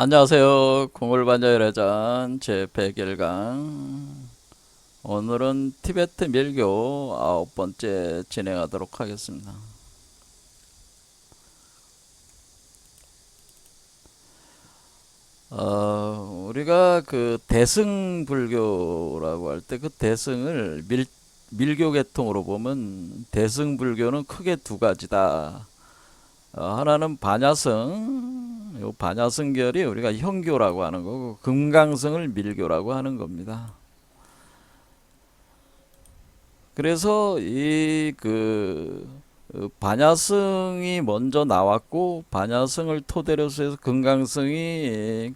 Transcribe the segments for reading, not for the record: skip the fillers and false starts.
안녕하세요. 공울반자열애전 제101강. 오늘은 티베트 밀교 9번째 진행하도록 하겠습니다. 우리가 그 대승불교라고 할 때 그 대승을 밀교 계통으로 보면 대승불교는 크게 두 가지다. 하나는 반야성, 요 반야성결이 우리가 형교라고 하는 거고, 금강성을 밀교라고 하는 겁니다. 그래서 반야성이 먼저 나왔고, 반야성을 토대로 해서 금강성이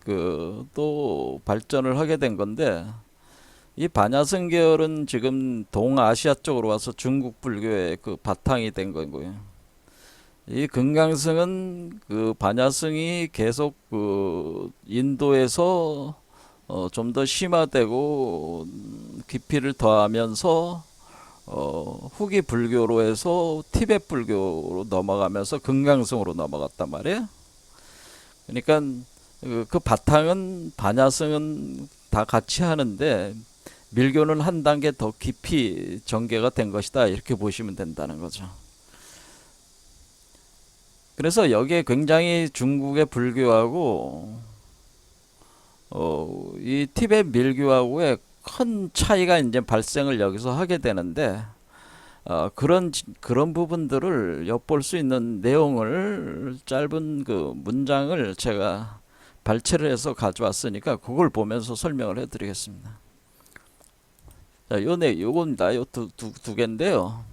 또 발전을 하게 된 건데, 이 반야성 계열은 지금 동아시아 쪽으로 와서 중국 불교의 그 바탕이 된 거고요. 이 금강성은 그 반야성이 계속 그 인도에서 좀 더 심화되고 깊이를 더하면서 후기 불교로 해서 티베트 불교로 넘어가면서 금강성으로 넘어갔단 말이에요. 그러니까 그 바탕은 반야성은 다 같이 하는데 밀교는 한 단계 더 깊이 전개가 된 것이다, 이렇게 보시면 된다는 거죠. 그래서 여기에 굉장히 중국의 불교하고 이 티베트 밀교하고의 큰 차이가 이제 발생을 여기서 하게 되는데, 그런 부분들을 엿볼 수 있는 내용을 짧은 그 문장을 제가 발췌를 해서 가져왔으니까 그걸 보면서 설명을 해드리겠습니다. 자, 요겁니다. 요 두 개인데요.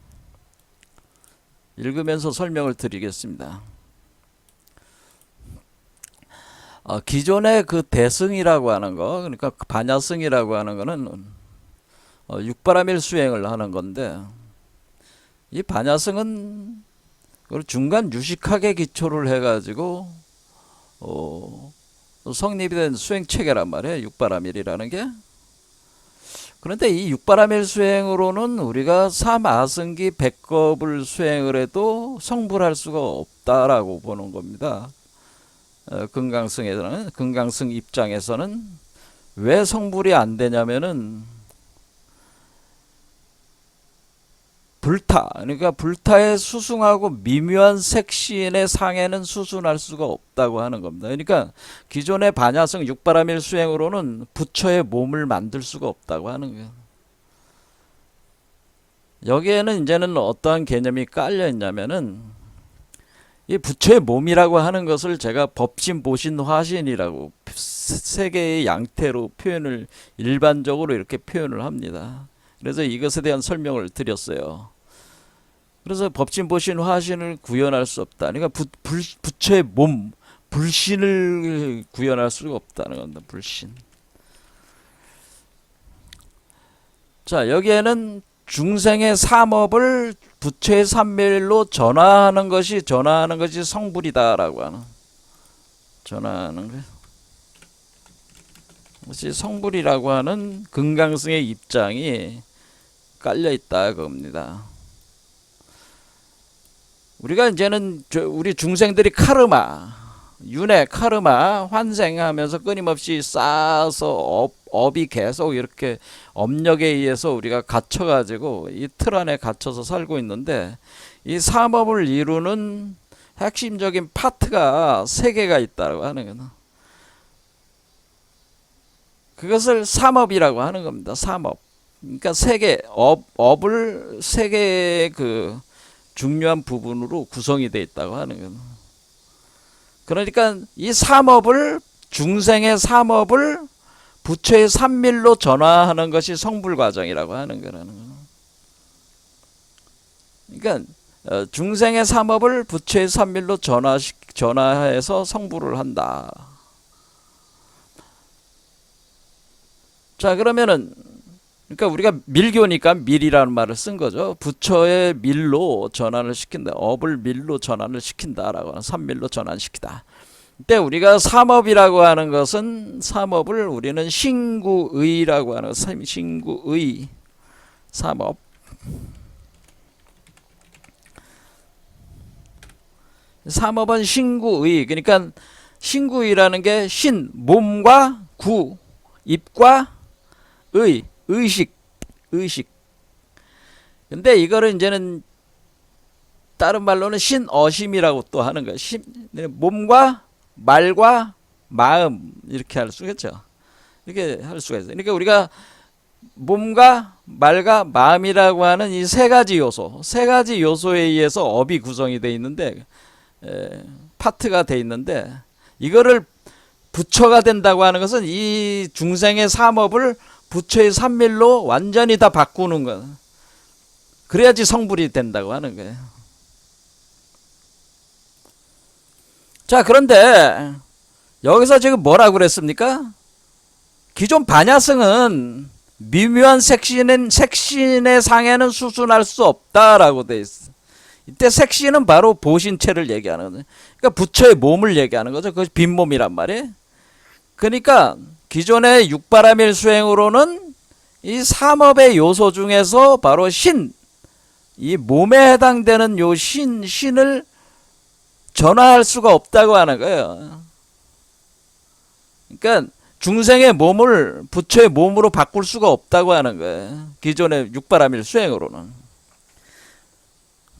읽으면서 설명을 드리겠습니다. 기존의 그 대승이라고 하는 거, 그러니까 반야승이라고 하는 거는 육바라밀 수행을 하는 건데, 이 반야승은 중간 유식하게 기초를 해가지고 성립이 된 수행 체계란 말이에요. 육바라밀이라는 게. 그런데 이 육바라밀 수행으로는 우리가 삼아승기 백겁을 수행을 해도 성불할 수가 없다라고 보는 겁니다. 금강승 입장에서는 왜 성불이 안 되냐면은 그러니까 불타에 수승하고 미묘한 색신의 상에는 수순할 수가 없다고 하는 겁니다. 그러니까 기존의 반야성 육바라밀 수행으로는 부처의 몸을 만들 수가 없다고 하는 거예요. 여기에는 이제는 어떠한 개념이 깔려 있냐면은, 이 부처의 몸이라고 하는 것을 제가 법신, 보신, 화신이라고 세 개의 양태로 표현을 일반적으로 이렇게 표현을 합니다. 그래서 이것에 대한 설명을 드렸어요. 그래서 법신, 보신, 화신을 구현할 수 없다. 그러니까 부처의 몸, 불신을 구현할 수가 없다는 겁니다. 불신. 자, 여기에는 중생의 삼업을 부처의 삼밀로 전화하는 것이 성불이다라고 하는, 전화하는 것이 성불이라고 하는 금강승의 입장이 깔려 있다 겁니다. 우리가 이제는 우리 중생들이 윤회 카르마 환생하면서 끊임없이 쌓아서 업이 계속 이렇게 업력에 의해서 우리가 갇혀가지고 이 틀 안에 갇혀서 살고 있는데, 이 삼업을 이루는 핵심적인 파트가 세 개가 있다고 하는 거는, 그것을 삼업이라고 하는 겁니다. 삼업. 그러니까 업을 세 개의 그 중요한 부분으로 구성이 되어 있다고 하는 거예요. 그러니까 이 중생의 삼업을 부처의 삼밀로 전화하는 것이 성불 과정이라고 하는 거라는 거예요. 그러니까 중생의 삼업을 부처의 삼밀로 전화해서 성불을 한다. 자, 그러면은, 그러니까 우리가 밀교니까 밀이라는 말을 쓴 거죠. 부처의 밀로 전환을 시킨다. 업을 밀로 전환을 시킨다라고 하는, 삼밀로 전환시키다. 근데 우리가 삼업이라고 하는 것은, 삼업을 우리는 신구의라고 하는, 신구의 삼업. 삼업은 신구의, 그러니까 신구이라는 게 신, 몸과 구, 입과 의식. 근데 이거를 이제는 다른 말로는 신어심이라고 또 하는 거예요. 몸과 말과 마음 이렇게 할 수가 있죠. 이렇게 할 수가 있어요. 그러니까 우리가 몸과 말과 마음이라고 하는 이 세 가지 요소에 의해서 업이 구성이 되어 있는데 파트가 되어 있는데 이거를 부처가 된다고 하는 것은 이 중생의 삼업을 부처의 삼밀로 완전히 다 바꾸는 거. 그래야지 성불이 된다고 하는 거예요. 자, 그런데 여기서 지금 뭐라고 그랬습니까? 기존 반야성은 미묘한 색신의 상에는 수순할 수 없다라고 돼 있어. 이때 색신은 바로 보신체를 얘기하는 거죠. 그러니까 부처의 몸을 얘기하는 거죠. 그것이 빈몸이란 말이에요. 그러니까 기존의 육바라밀 수행으로는 이 삼업의 요소 중에서 바로 이 몸에 해당되는 요 신을 전화할 수가 없다고 하는 거예요. 그러니까 중생의 몸을 부처의 몸으로 바꿀 수가 없다고 하는 거예요. 기존의 육바라밀 수행으로는.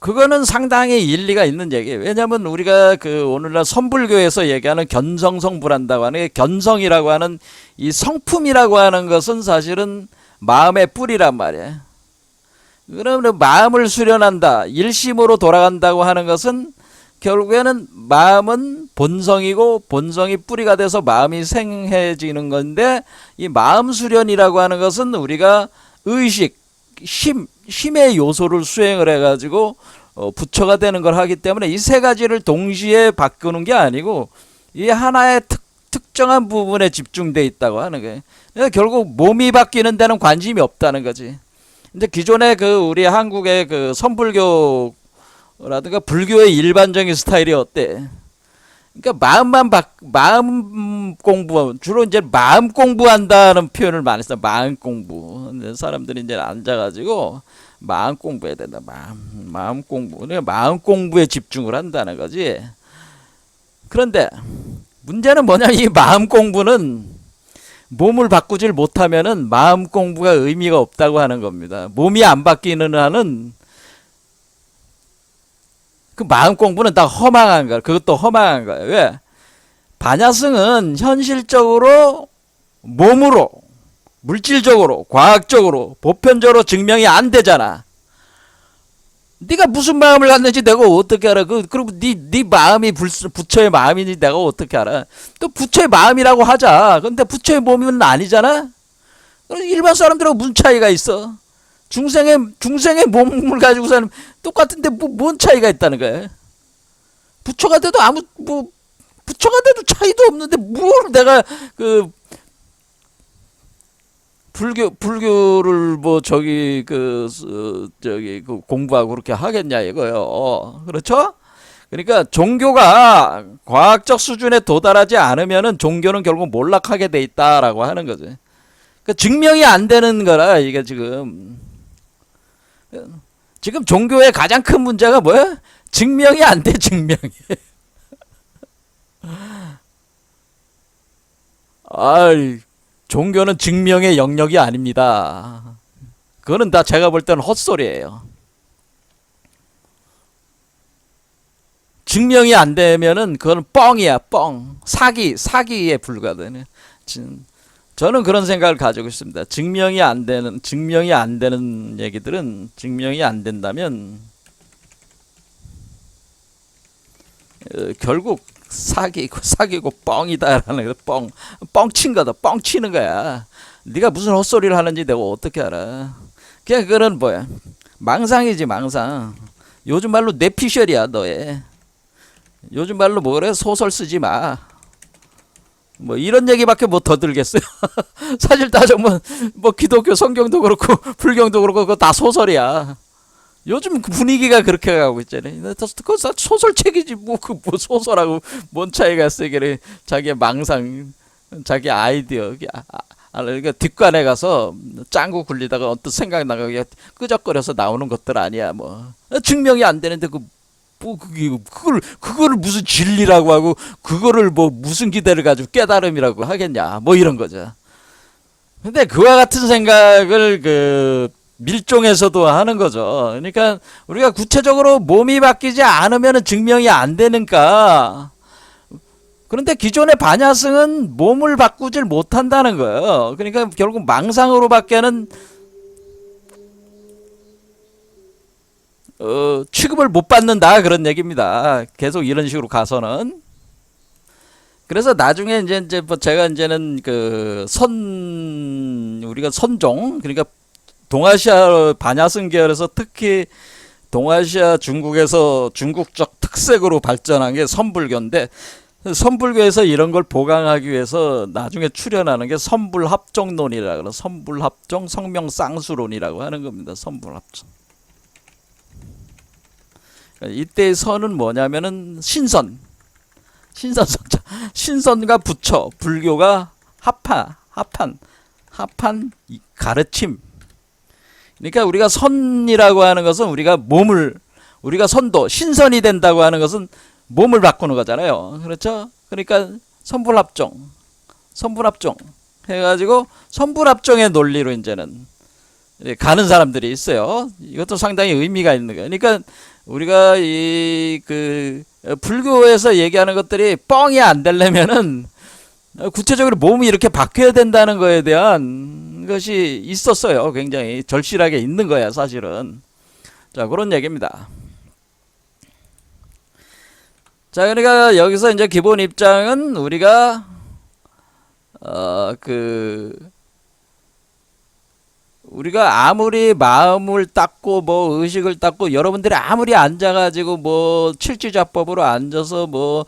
그거는 상당히 일리가 있는 얘기예요. 왜냐하면 우리가 오늘날 선불교에서 얘기하는 견성성불한다고 하는 게, 견성이라고 하는 이 성품이라고 하는 것은 사실은 마음의 뿌리란 말이에요. 그러면 마음을 수련한다, 일심으로 돌아간다고 하는 것은 결국에는 마음은 본성이고 본성이 뿌리가 돼서 마음이 생해지는 건데, 이 마음 수련이라고 하는 것은 우리가 의식, 힘의 요소를 수행을 해가지고 부처가 되는 걸 하기 때문에 이 세 가지를 동시에 바꾸는 게 아니고 이 하나의 특정한 부분에 집중돼 있다고 하는 거예요. 그러니까 결국 몸이 바뀌는 데는 관심이 없다는 거지. 근데 기존에 우리 한국의 선불교라든가 불교의 일반적인 스타일이 어때? 그러니까 마음 공부, 주로 이제 마음 공부한다는 표현을 많이 써. 마음 공부. 사람들이 이제 앉아가지고 마음 공부해야 된다. 마음 공부. 그러니까 마음 공부에 집중을 한다는 거지. 그런데 문제는 뭐냐면 이 마음 공부는 몸을 바꾸질 못하면은 마음 공부가 의미가 없다고 하는 겁니다. 몸이 안 바뀌는 한은 그 마음 공부는 다 허망한 거야. 그것도 허망한 거야. 왜? 반야성은 현실적으로 몸으로, 물질적으로, 과학적으로, 보편적으로 증명이 안 되잖아. 네가 무슨 마음을 갖는지 내가 어떻게 알아? 그리고 네 마음이 부처의 마음인지 내가 어떻게 알아? 또 부처의 마음이라고 하자. 근데 부처의 몸은 아니잖아. 일반 사람들하고 무슨 차이가 있어? 중생의 몸을 가지고 사는 똑같은데 뭔 차이가 있다는 거야? 부처가 돼도 부처가 돼도 차이도 없는데 뭘 내가 불교를 공부하고 그렇게 하겠냐 이거요. 그렇죠? 그러니까 종교가 과학적 수준에 도달하지 않으면은 종교는 결국 몰락하게 돼 있다라고 하는 거죠. 그러니까 증명이 안 되는 거라 이게 지금 종교의 가장 큰 문제가 뭐야? 증명이 안 돼, 증명이. 종교는 증명의 영역이 아닙니다. 그거는 다 제가 볼 때는 헛소리예요. 증명이 안 되면은 그건 뻥이야, 뻥. 사기에 불과하다는. 저는 그런 생각을 가지고 있습니다. 증명이 안 되는 얘기들은 증명이 안 된다면 결국 사기고 뻥이다라는 거. 뻥친 거다. 뻥치는 거야. 네가 무슨 헛소리를 하는지 내가 어떻게 알아? 그냥 그거는 뭐야? 망상이지, 망상. 요즘 말로 뇌피셜이야, 너의. 요즘 말로 뭐래? 소설 쓰지 마. 뭐 이런 얘기밖에 못 더 들겠어요. 사실 따져보면 기독교 성경도 그렇고 불경도 그렇고 그거 다 소설이야. 요즘 분위기가 그렇게 가고 있잖아요. 그거 소설책이지 뭐 소설하고 뭔 차이가 있어. 이게 자기의 망상, 자기 아이디어. 그러니까 뒷관에 가서 짱구 굴리다가 어떤 생각 나가게 끄적거려서 나오는 것들 아니야. 뭐 증명이 안 되는데 뭐 그거를 무슨 진리라고 하고 그거를 뭐 무슨 기대를 가지고 깨달음이라고 하겠냐 뭐 이런 거죠. 근데 그와 같은 생각을 그 밀종에서도 하는 거죠. 그러니까 우리가 구체적으로 몸이 바뀌지 않으면 증명이 안 되니까. 그런데 기존의 반야승은 몸을 바꾸질 못한다는 거예요. 그러니까 결국 망상으로 밖에는 취급을 못 받는다 그런 얘기입니다. 계속 이런 식으로 가서는. 그래서 나중에 이제 뭐 제가 이제는 그 우리가 선종 그러니까 동아시아 반야승 계열에서 특히 동아시아 중국에서 중국적 특색으로 발전한 게 선불교인데 선불교에서 이런 걸 보강하기 위해서 나중에 출현하는 게 선불합종론이라고 그래요. 선불합종 성명쌍수론이라고 하는 겁니다. 선불합종. 이때의 선은 뭐냐면은 신선과 부처, 불교가 합한 가르침. 그러니까 우리가 선이라고 하는 것은 우리가 선도, 신선이 된다고 하는 것은 몸을 바꾸는 거잖아요. 그렇죠? 그러니까 선불합종 해가지고 선불합종의 논리로 이제는 가는 사람들이 있어요. 이것도 상당히 의미가 있는 거예요. 그러니까 우리가 불교에서 얘기하는 것들이 뻥이 안 되려면은 구체적으로 몸이 이렇게 바뀌어야 된다는 거에 대한 것이 있었어요. 굉장히 절실하게 있는 거야, 사실은. 자, 그런 얘기입니다. 자, 그러니까 여기서 이제 기본 입장은 우리가 우리가 아무리 마음을 닦고 뭐 의식을 닦고 여러분들이 아무리 앉아가지고 뭐 칠지자법으로 앉아서 뭐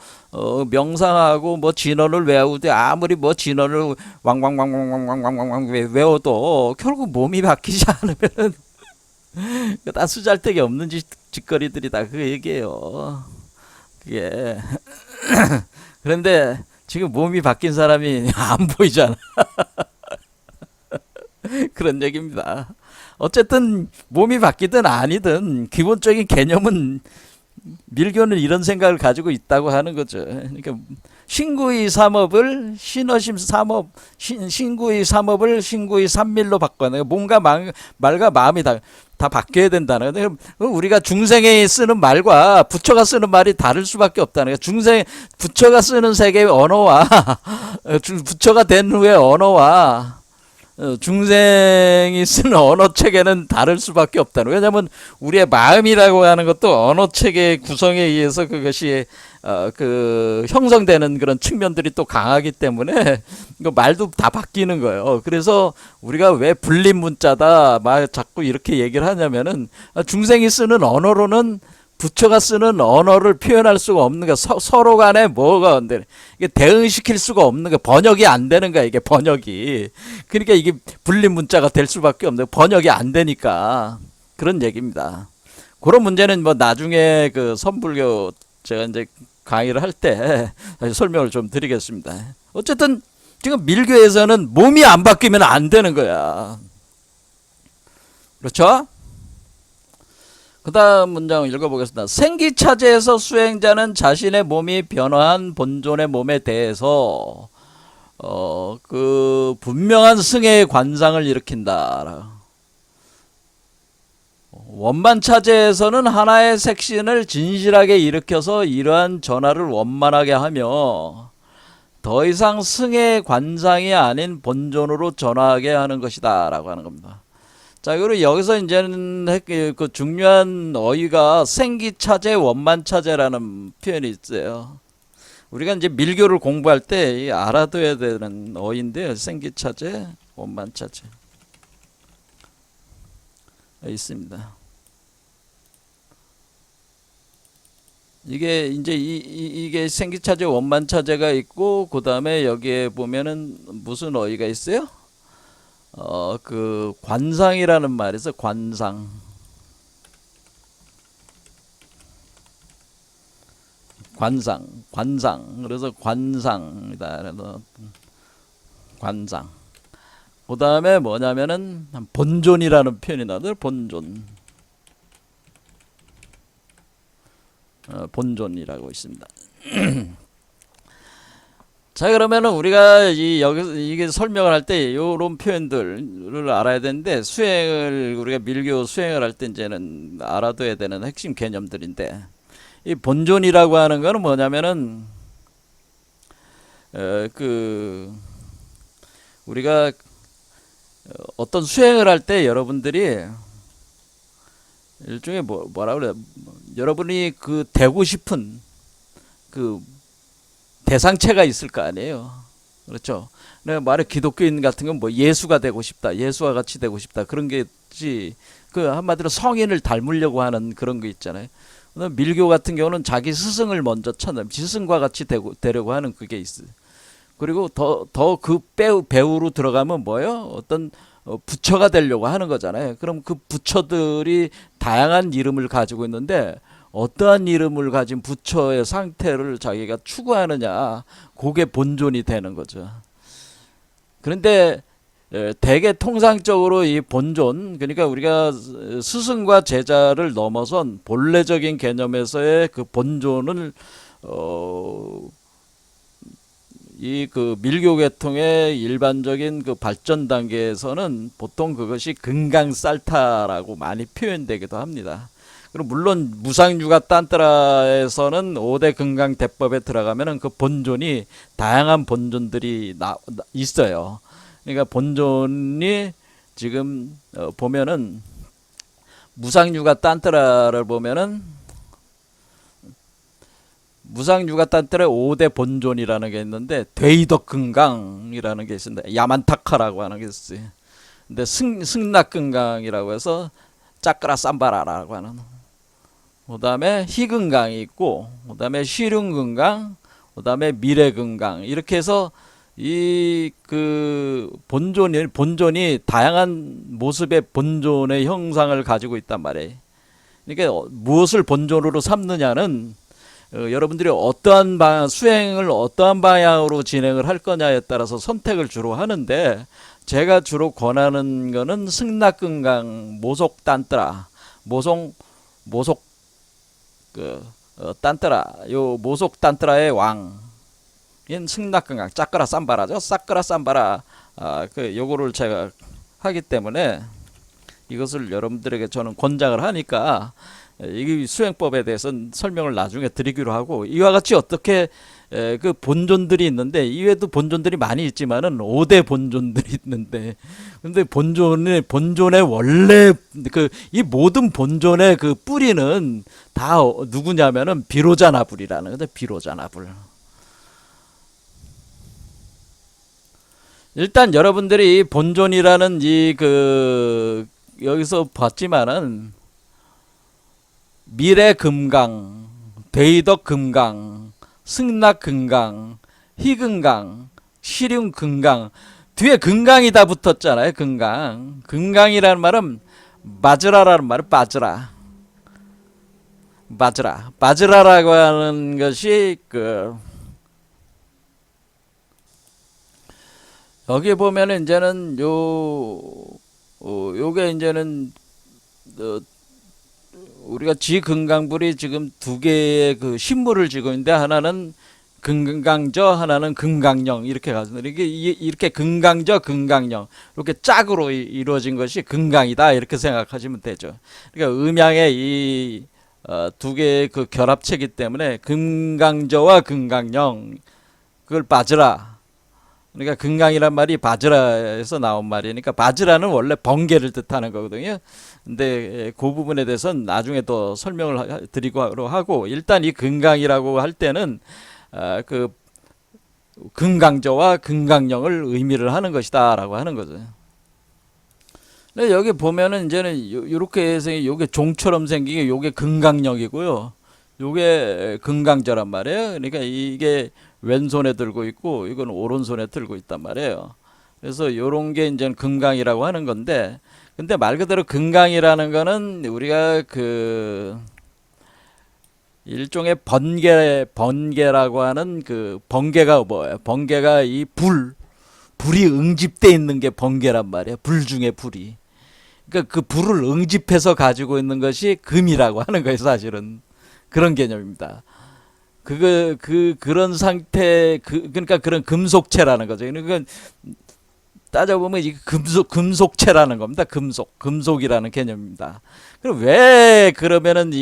명상하고 뭐 진언을 외우되 아무리 뭐 진언을 왕왕왕왕왕왕왕왕 외워도 결국 몸이 바뀌지 않으면 다 쓰잘데기 없는 짓거리들이다 그 얘기예요. 그게 그런데 지금 몸이 바뀐 사람이 안 보이잖아. 그런 얘기입니다. 어쨌든 몸이 바뀌든 아니든 기본적인 개념은 밀교는 이런 생각을 가지고 있다고 하는 거죠. 그러니까 신구의 삼업을 신어심 삼업, 신구의 삼업을 신구의 삼밀로 바꿔내. 몸과 말과 마음이 다 바뀌어야 된다는 거예요. 우리가 중생이 쓰는 말과 부처가 쓰는 말이 다를 수밖에 없다는 거예요. 부처가 쓰는 세계의 언어와 부처가 된 후의 언어와 중생이 쓰는 언어 체계는 다를 수밖에 없다는 거예요. 왜냐하면 우리의 마음이라고 하는 것도 언어 체계의 구성에 의해서 그것이 형성되는 그런 측면들이 또 강하기 때문에 말도 다 바뀌는 거예요. 그래서 우리가 왜 불림 문자다 막 자꾸 이렇게 얘기를 하냐면은 중생이 쓰는 언어로는 부처가 쓰는 언어를 표현할 수가 없는 거 서로 간에 뭐가 안 되는 이게 대응시킬 수가 없는 거 번역이 안 되는 거야 이게 번역이 그러니까 이게 불림 문자가 될 수밖에 없는 거 번역이 안 되니까 그런 얘기입니다. 그런 문제는 뭐 나중에 그 선불교 제가 이제 강의를 할 때 설명을 좀 드리겠습니다. 어쨌든 지금 밀교에서는 몸이 안 바뀌면 안 되는 거야. 그렇죠? 그 다음 문장 읽어보겠습니다. 생기차제에서 수행자는 자신의 몸이 변화한 본존의 몸에 대해서 분명한 승의 관상을 일으킨다. 원만차제에서는 하나의 색신을 진실하게 일으켜서 이러한 전화를 원만하게 하며 더 이상 승의 관상이 아닌 본존으로 전화하게 하는 것이다 라고 하는 겁니다. 자, 그리고 여기서 이제는 그 중요한 어휘가 생기차제, 원만차제라는 표현이 있어요. 우리가 이제 밀교를 공부할 때 알아둬야 되는 어휘인데요. 생기차제, 원만차제 있습니다. 이게 이제 이게 생기차제, 원만차제가 있고 그 다음에 여기에 보면은 무슨 어휘가 있어요? 관상이라는 말이 있어요. 관상. 그래서 관상이다. 그래서 관상. 그 다음에 뭐냐면은 본존이라는 표현이 나와요. 본존. 본존이라고 있습니다. 자, 그러면은 우리가 여기서 이게 설명을 할 때 이런 표현들을 알아야 되는데, 우리가 밀교 수행을 할 때 이제는 알아둬야 되는 핵심 개념들인데, 이 본존이라고 하는 거는 뭐냐면은 우리가 어떤 수행을 할 때 여러분들이 일종의 뭐라 그래, 여러분이 그 되고 싶은 그 대상체가 있을 거 아니에요. 그렇죠? 내가 말해 기독교인 같은 건 뭐 예수가 되고 싶다, 예수와 같이 되고 싶다, 그런 게지. 그 한마디로 성인을 닮으려고 하는 그런 거 있잖아요. 밀교 같은 경우는 자기 스승을 먼저 찾는, 스승과 같이 되려고 하는 그게 있어요. 그리고 더 그 배우로 들어가면 뭐예요? 어떤 부처가 되려고 하는 거잖아요. 그럼 그 부처들이 다양한 이름을 가지고 있는데, 어떠한 이름을 가진 부처의 상태를 자기가 추구하느냐, 그게 본존이 되는 거죠. 그런데 대개 통상적으로 이 본존, 그러니까 우리가 스승과 제자를 넘어선 본래적인 개념에서의 그 본존을 이 그 밀교 계통의 일반적인 그 발전 단계에서는 보통 그것이 금강살타라고 많이 표현되기도 합니다. 그리고 물론 무상유가 딴따라에서는 5대 금강 대법에 들어가면은 그 본존이 다양한 본존들이 있어요. 그러니까 본존이 지금 보면은 무상유가 딴따라를 보면은 무상유가탄텔의 5대 본존이라는 게 있는데, 되이덕금강이라는 게 있습니다. 야만타카라고 하는 게 있어요. 근데 승낙금강이라고 해서 짜크라 쌈바라라고 하는, 그 다음에 희금강이 있고, 그 다음에 시륜금강, 그 다음에 미래금강, 이렇게 해서 이 그 본존이 다양한 모습의 본존의 형상을 가지고 있단 말이에요. 그러니까 무엇을 본존으로 삼느냐는 여러분들이 어떠한 수행을 어떠한 방향으로 진행을 할 거냐에 따라서 선택을 주로 하는데, 제가 주로 권하는 거는 승낙금강 모속단따라, 모속 단따라, 요 모속단따라의 왕인 승낙금강, 짜끄라 쌈바라죠. 싸끄라 쌈바라, 요거를 제가 하기 때문에 이것을 여러분들에게 저는 권장을 하니까, 이 수행법에 대해서는 설명을 나중에 드리기로 하고, 이와 같이 어떻게 그 본존들이 있는데, 이외에도 본존들이 많이 있지만은 5대 본존들이 있는데, 근데 본존의 원래 이 모든 본존의 그 뿌리는 다 누구냐면은 비로자나불이라는 건데, 비로자나불. 일단 여러분들이 본존이라는 여기서 봤지만은 미래금강, 되이덕금강, 승낙금강, 희금강, 시륜금강, 뒤에 금강이 다 붙었잖아요. 금강이라는 말은 마즈라라는 말은 바즈라라고 하는 것이 여기 보면은 이제는 요게 이제는 우리가 지금강불이 지금 두 개의 그 신물을 지고 있는데, 하나는 금강저, 하나는 금강령, 이렇게 가서 이렇게 금강저, 금강령, 이렇게 짝으로 이루어진 것이 금강이다, 이렇게 생각하시면 되죠. 그러니까 음양의 이 두 개의 그 결합체이기 때문에 금강저와 금강령, 그걸 바즈라. 그러니까 금강이란 말이 바즈라에서 나온 말이니까, 바즈라는 원래 번개를 뜻하는 거거든요. 근데 그 부분에 대해서는 나중에 또 설명을 드리고 하고, 일단 이 금강이라고 할 때는 그 금강저와 금강령을 의미를 하는 것이다 라고 하는 거죠. 근데 여기 보면은 이제는 요렇게 해서 요게 종처럼 생긴 게 요게 금강령이고요, 요게 금강저란 말이에요. 그러니까 이게 왼손에 들고 있고, 이건 오른손에 들고 있단 말이에요. 그래서 요런 게 이제 금강이라고 하는 건데, 근데 말 그대로 금강이라는 거는 우리가 그 일종의 번개라고 하는, 그 번개가 뭐예요? 번개가 이 불이 응집돼 있는 게 번개란 말이에요. 불 중에 불이. 그러니까 그 불을 응집해서 가지고 있는 것이 금이라고 하는 거예요, 사실은. 그런 개념입니다. 그런 상태, 그러니까 그런 금속체라는 거죠. 그러니까 따져보면 이 금속체라는 겁니다. 금속이라는 개념입니다. 그럼 왜 그러면은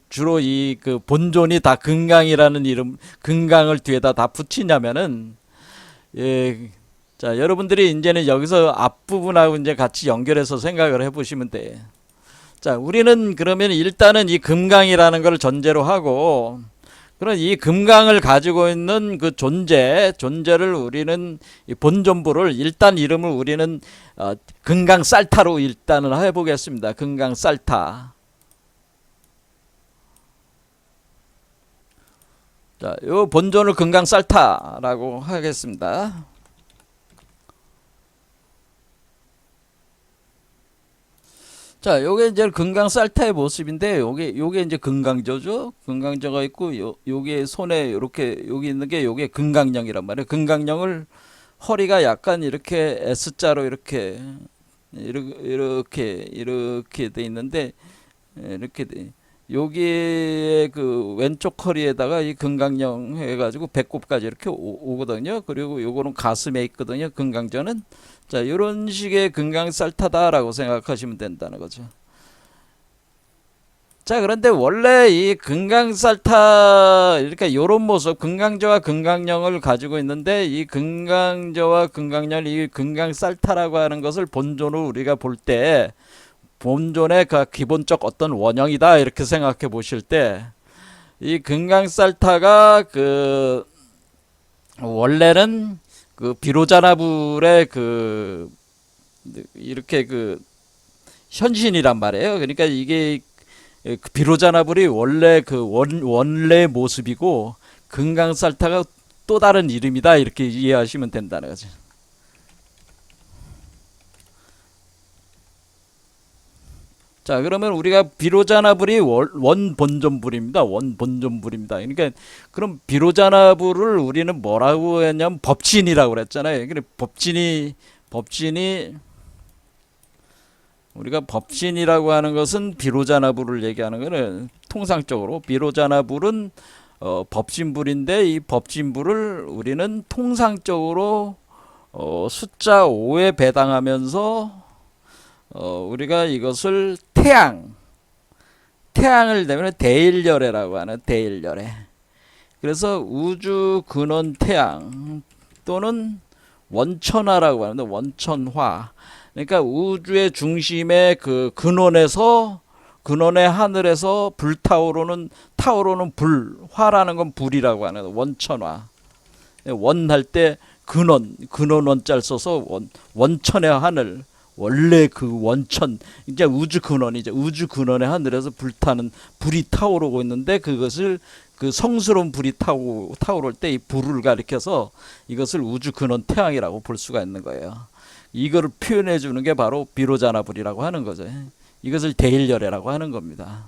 주로 그 본존이 다 금강이라는 금강을 뒤에다 다 붙이냐면은, 예, 자, 여러분들이 이제는 여기서 앞부분하고 이제 같이 연결해서 생각을 해보시면 돼. 자, 우리는 그러면 일단은 이 금강이라는 걸 전제로 하고, 그런 이 금강을 가지고 있는 그 존재를 우리는 이 본존부를 일단 이름을 우리는 금강살타로 일단은 해보겠습니다. 금강살타. 자, 요 본존을 금강살타라고 하겠습니다. 자, 요게 이제 금강살타의 모습인데, 요게 이제 금강저죠. 금강저가 있고, 요게 손에 요렇게 여기 있는 게 요게 금강령이란 말이에요. 금강령을 허리가 약간 이렇게 S자로 이렇게 돼 있는데, 이렇게 돼. 여기에 그 왼쪽 허리에다가 이 금강령 해가지고 배꼽까지 이렇게 오거든요. 그리고 요거는 가슴에 있거든요. 금강저는. 자, 요런 식의 금강살타다라고 생각하시면 된다는 거죠. 자, 그런데 원래 이 금강살타, 그러니까 요런 모습, 금강저와 금강령을 가지고 있는데, 이 금강저와 금강령, 이 금강살타라고 하는 것을 본존으로 우리가 볼 때, 본존의 그 기본적 어떤 원형이다, 이렇게 생각해 보실 때, 이 금강살타가 원래는 그 비로자나불의 이렇게 현신이란 말이에요. 그러니까 이게 비로자나불이 원래 원래 모습이고 금강살타가 또 다른 이름이다, 이렇게 이해하시면 된다는 거죠. 자, 그러면 우리가 비로자나불이 원본존불입니다. 원본존불입니다. 그러니까 그럼 비로자나불을 우리는 뭐라고 했냐면 법진이라고 그랬잖아요. 그래 법진이 우리가 법진이라고 하는 것은 비로자나불을 얘기하는 거는 통상적으로 비로자나불은 법진불인데, 이 법진불을 우리는 통상적으로 숫자 5에 배당하면서 우리가 이것을 태양을 내면 대일열애라고 하는 대일열애. 그래서 우주 근원 태양 또는 원천화라고 하는데 원천화. 그러니까 우주의 중심의 그 근원의 하늘에서 타오르는 불, 화라는 건 불이라고 하는 원천화. 원할 때 근원 원자를 써서 원천의 하늘. 원래 그 원천, 이제 우주 근원의 하늘에서 불이 타오르고 있는데, 그것을 그 성스러운 불이 타오를 때 이 불을 가리켜서 이것을 우주 근원 태양이라고 볼 수가 있는 거예요. 이거를 표현해 주는 게 바로 비로자나불이라고 하는 거죠. 이것을 대일열애라고 하는 겁니다.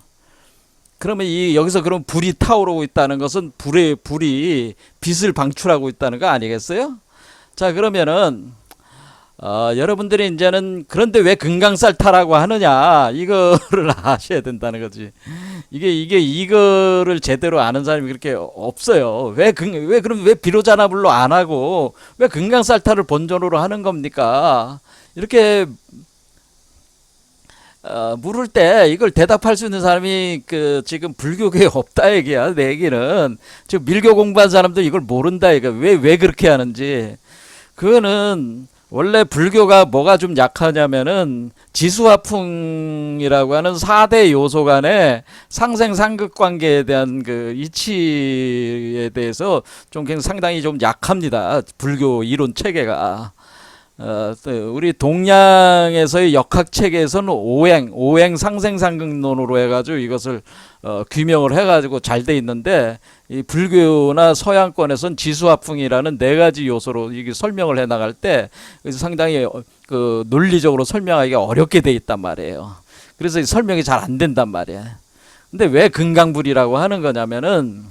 그러면 여기서 그럼 불이 타오르고 있다는 것은 불이 빛을 방출하고 있다는 거 아니겠어요? 자, 그러면은 여러분들이 이제는 그런데 왜 금강살타라고 하느냐, 이거를 아셔야 된다는 거지. 이거를 제대로 아는 사람이 그렇게 없어요. 그럼 왜 비로자나불로 안 하고 왜 금강살타를 본존으로 하는 겁니까? 이렇게 물을 때 이걸 대답할 수 있는 사람이 지금 불교계에 없다 얘기야. 내 얘기는 지금 밀교 공부한 사람도 이걸 모른다 얘기야. 왜 그렇게 하는지. 그거는 원래 불교가 뭐가 좀 약하냐면은 지수화풍이라고 하는 4대 요소 간의 상생상극 관계에 대한 그 이치에 대해서 좀 상당히 좀 약합니다. 불교 이론 체계가. 우리 동양에서의 역학 체계에서는 오행 상생상극론으로 해가지고 이것을 규명을 해가지고 잘 돼 있는데, 이 불교나 서양권에서는 지수화풍이라는 4가지 요소로 이게 설명을 해 나갈 때 상당히 논리적으로 설명하기가 어렵게 돼 있단 말이에요. 그래서 설명이 잘 안 된단 말이야. 근데 왜 금강불이라고 하는 거냐면은,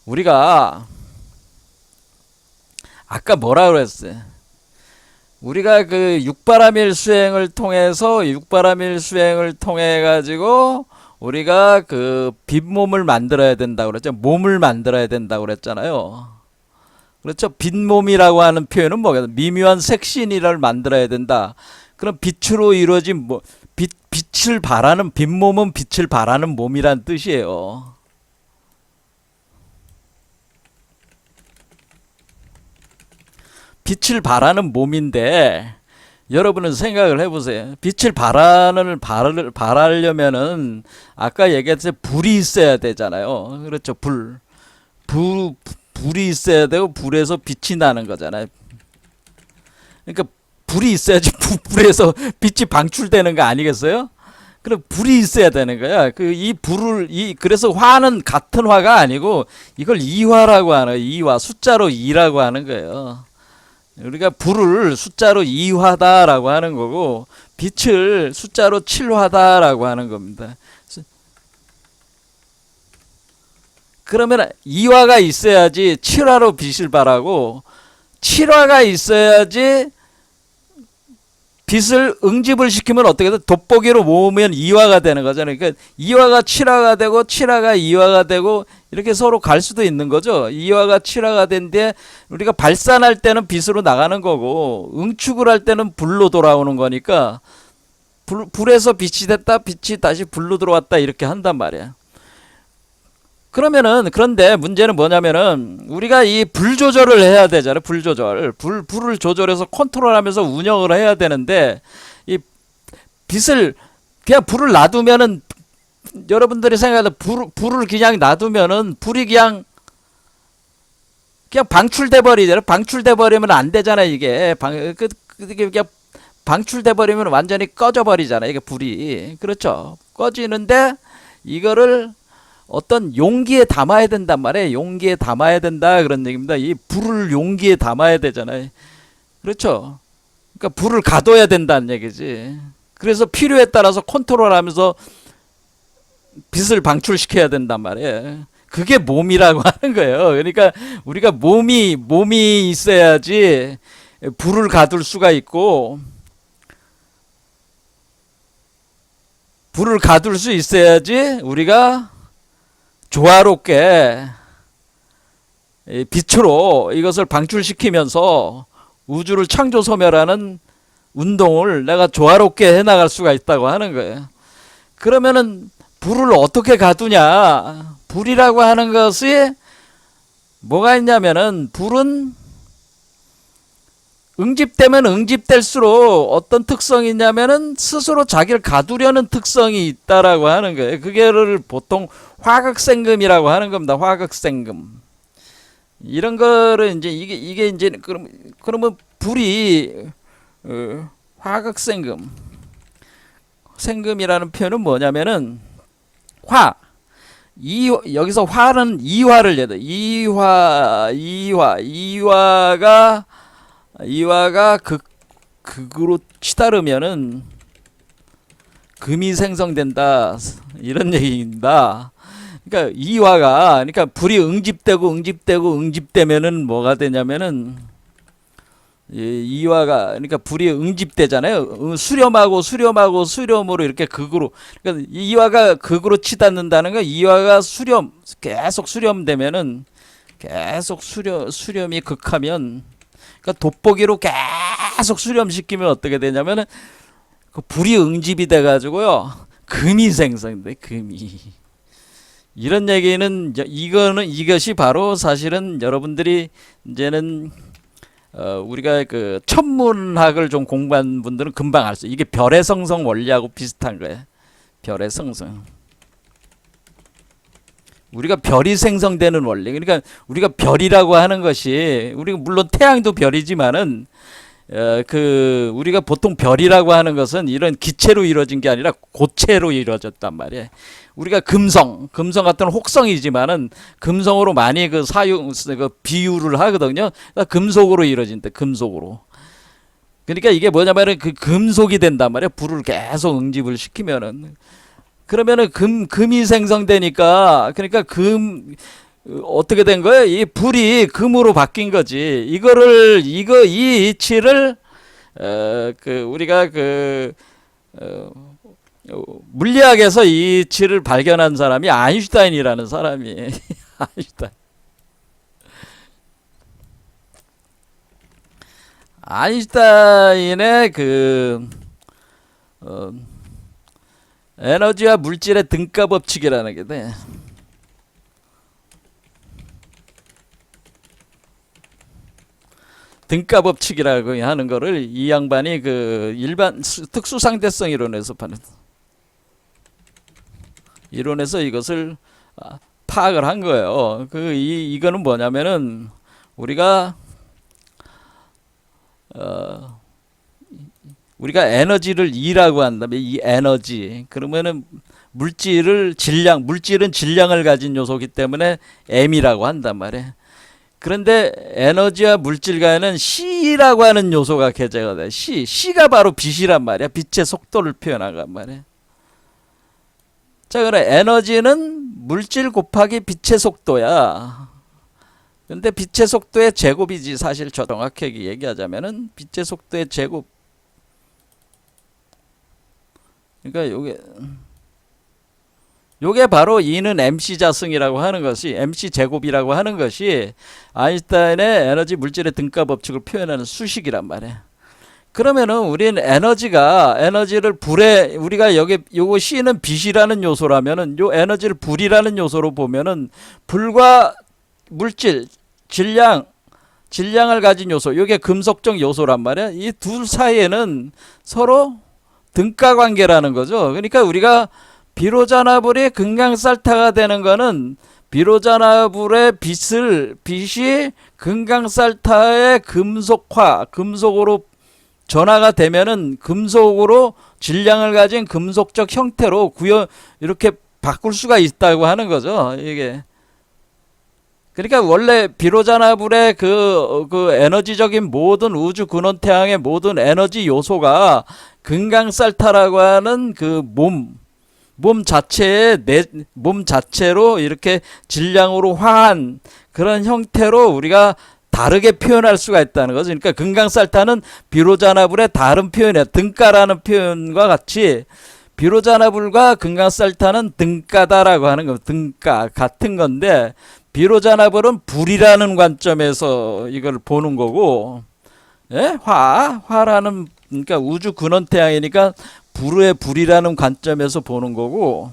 우리가 아까 뭐라 그랬어요? 우리가 육바라밀 수행을 통해 가지고 우리가 그 빈몸을 만들어야 된다고 그랬죠. 몸을 만들어야 된다고 그랬잖아요. 그렇죠. 빈몸이라고 하는 표현은 뭐겠어요? 미묘한 색신이를 만들어야 된다. 그럼 빛으로 이루어진 빛을 발하는 빈몸은 빛을 발하는 몸이란 뜻이에요. 빛을 발하는 몸인데 여러분은 생각을 해보세요. 빛을 발하려면은 아까 얘기했듯이 불이 있어야 되잖아요. 그렇죠. 불이 있어야 되고 불에서 빛이 나는 거잖아요. 그러니까 불이 있어야지 불에서 빛이 방출되는 거 아니겠어요? 그럼 불이 있어야 되는 거야. 이 불을 그래서 화는 같은 화가 아니고 이걸 이화라고 하는 거예요. 이화 숫자로 2라고 하는 거예요. 우리가 불을 숫자로 2화다라고 하는 거고 빛을 숫자로 7화다라고 하는 겁니다. 그러면 2화가 있어야지 7화로 빛을 발하고 7화가 있어야지 빛을 응집을 시키면 어떻게 돼? 돋보기로 모으면 2화가 되는 거잖아요. 그러니까 2화가 7화가 되고 7화가 2화가 되고 이렇게 서로 갈 수도 있는 거죠. 2화가 7화가 된데 우리가 발산할 때는 빛으로 나가는 거고 응축을 할 때는 불로 돌아오는 거니까 불에서 빛이 됐다 빛이 다시 불로 들어왔다 이렇게 한단 말이야. 그런데 문제는 뭐냐면은 우리가 이 불 조절을 해야 되잖아요. 불 조절. 불을 조절해서 컨트롤하면서 운영을 해야 되는데 이 빛을 그냥 불을 놔두면은 여러분들이 생각하는 불을 그냥 놔두면은 불이 그냥 방출돼 버리잖아요. 방출돼 버리면 안 되잖아요. 이게 그냥 방출돼 버리면 완전히 꺼져 버리잖아요. 이게 불이. 그렇죠. 꺼지는데 이거를 어떤 용기에 담아야 된단 말이에요. 용기에 담아야 된다 그런 얘기입니다. 이 불을 용기에 담아야 되잖아요. 그렇죠. 그러니까 불을 가둬야 된다는 얘기지. 그래서 필요에 따라서 컨트롤하면서 빛을 방출시켜야 된단 말이에요. 그게 몸이라고 하는 거예요. 그러니까 우리가 몸이 있어야지 불을 가둘 수가 있고 불을 가둘 수 있어야지 우리가 조화롭게 빛으로 이것을 방출시키면서 우주를 창조 소멸하는 운동을 내가 조화롭게 해나갈 수가 있다고 하는 거예요. 그러면은 불을 어떻게 가두냐? 불이라고 하는 것이 뭐가 있냐면은 불은 응집되면 응집될수록 어떤 특성이 있냐면은 스스로 자기를 가두려는 특성이 있다라고 하는 거예요. 그게를 보통 화극생금이라고 하는 겁니다. 화극생금. 이런 거를 이제 이게 이제 그러면 불이 화극생금. 생금이라는 표현은 뭐냐면은 여기서 화는 이화를 얘도 이화가 극으로 치달으면은 금이 생성된다 이런 얘기입니다. 그러니까 그러니까 불이 응집되면은 뭐가 되냐면은 이화가 그러니까 불이 응집되잖아요. 수렴으로 이렇게 극으로 그러니까 이화가 극으로 치닫는다는 거 이화가 계속 수렴되면은 계속 수렴이 극하면 그러니까 돋보기로 계속 수렴시키면 어떻게 되냐면은 그 불이 응집이 돼 가지고요. 금이 생성돼. 금이. 이런 얘기는 이것이 바로 사실은 여러분들이 이제는 우리가 그 천문학을 좀 공부한 분들은 금방 알 수 있어요. 이게 별의 성성 원리하고 비슷한 거예요. 별의 성성. 우리가 별이 생성되는 원리. 그러니까 우리가 별이라고 하는 것이 우리가 물론 태양도 별이지만은 우리가 보통 별이라고 하는 것은 이런 기체로 이루어진 게 아니라 고체로 이루어졌단 말이에요. 우리가 금성 같은 혹성이지만은 금성으로 많이 그 비유를 하거든요. 그러니까 금속으로 이루어진다. 금속으로. 그러니까 이게 뭐냐면은 그 금속이 된단 말이에요. 불을 계속 응집을 시키면은. 그러면은 금이 생성되니까 그러니까 어떻게 된 거예요? 이 불이 금으로 바뀐 거지. 이 이치를 우리가 물리학에서 이 이치를 발견한 사람이 아인슈타인이라는 사람이 아인슈타인. 아인슈타인의 어, 에너지와 물질의 등가 법칙이라는 게 돼. 등가 법칙이라고 하는 거를 이 양반이 일반 특수상대성 이론에서 파는 이론에서 이것을 파악을 한 거예요. 이거는 뭐냐면은 우리가 에너지를 E라고 한다면 이 에너지 그러면은 물질은 질량을 가진 요소이기 때문에 M이라고 한단 말이에요. 그런데 에너지와 물질 간에는 C라고 하는 요소가 개재가 돼. C가 바로 빛이란 말이야. 빛의 속도를 표현한 말이야. 자, 그래 에너지는 물질 곱하기 빛의 속도야. 근데 빛의 속도의 제곱이지 사실 정확하게 얘기하자면은 빛의 속도의 제곱. 그러니까 요게 바로 E는 MC 자승이라고 하는 것이 MC 제곱이라고 하는 것이 아인슈타인의 에너지 물질의 등가 법칙을 표현하는 수식이란 말이야. 그러면은 우리는 에너지를 불에 우리가 요거 C는 빛이라는 요소라면은 요 에너지를 불이라는 요소로 보면은 불과 물질 질량을 가진 요소 요게 금속적 요소란 말이야. 이 둘 사이에는 서로 등가 관계라는 거죠. 그러니까 우리가 비로자나불이 금강살타가 되는 거는 비로자나불의 빛이 금강살타의 금속으로 전화가 되면은 금속으로 질량을 가진 금속적 형태로 이렇게 바꿀 수가 있다고 하는 거죠. 이게. 그러니까 원래 비로자나불의 에너지적인 모든 우주 근원 태양의 모든 에너지 요소가 금강살타라고 하는 몸 자체로 이렇게 질량으로 화한 그런 형태로 우리가 다르게 표현할 수가 있다는 거죠. 그러니까 금강살타는 비로자나불의 다른 표현이야. 등가라는 표현과 같이 비로자나불과 금강살타는 등가다라고 하는 거. 등가 같은 건데 비로자나불은 불이라는 관점에서 이걸 보는 거고, 예? 화라는 그러니까 우주 근원 태양이니까 불이라는 관점에서 보는 거고,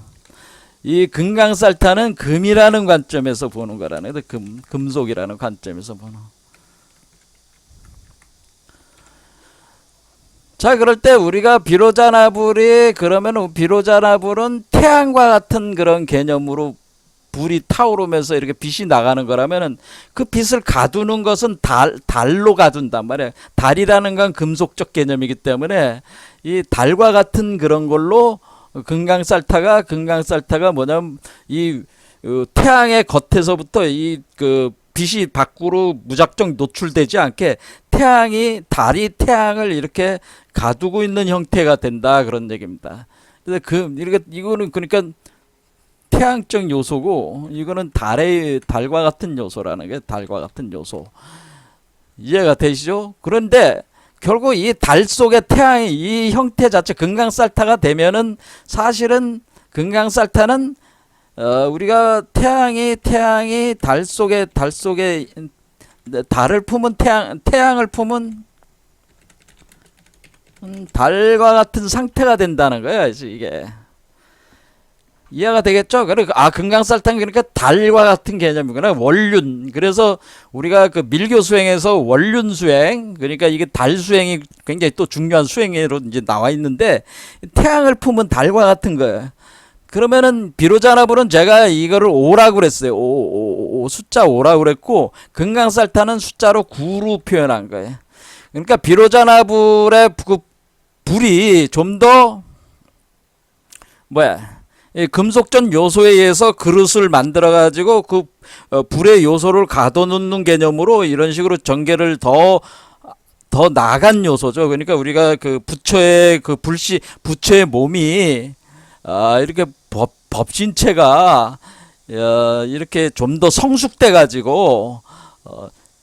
이 금강살타는 금이라는 관점에서 보는 거라는 거죠. 금속이라는 관점에서 보는. 자, 그럴 때 우리가 비로자나불은 태양과 같은 그런 개념으로 불이 타오르면서 이렇게 빛이 나가는 거라면은 그 빛을 가두는 것은 달로 가둔단 말이에요. 달이라는 건 금속적 개념이기 때문에 이 달과 같은 그런 걸로 금강살타가 뭐냐면 이 태양의 겉에서부터 빛이 밖으로 무작정 노출되지 않게 달이 태양을 이렇게 가두고 있는 형태가 된다 그런 얘기입니다. 그래서 이거는 그러니까 태양적 요소고 이거는 달과 같은 요소라는 게 달과 같은 요소. 이해가 되시죠? 그런데 결국 이 달 속의 태양이 이 형태 자체 금강살타가 되면은 사실은 금강살타는 우리가 태양이 달 속에 달을 품은 태양을 품은 달과 같은 상태가 된다는 거야. 이게 이해가 되겠죠? 금강살타는 그러니까 달과 같은 개념이구나. 원륜. 그래서 우리가 밀교 수행에서 원륜 수행, 그러니까 이게 달 수행이 굉장히 또 중요한 수행으로 이제 나와 있는데, 태양을 품은 달과 같은 거예요. 그러면은, 비로자나불은 제가 이거를 5라고 그랬어요. 숫자 5라고 그랬고, 금강살타는 숫자로 9로 표현한 거예요. 그러니까 비로자나불의 불이 좀 더, 금속전 요소에 의해서 그릇을 만들어 가지고 불의 요소를 가둬놓는 개념으로 이런 식으로 전개를 더 나간 요소죠. 그러니까 우리가 부처의 부처의 몸이 이렇게 법신체가 이렇게 좀 더 성숙돼 가지고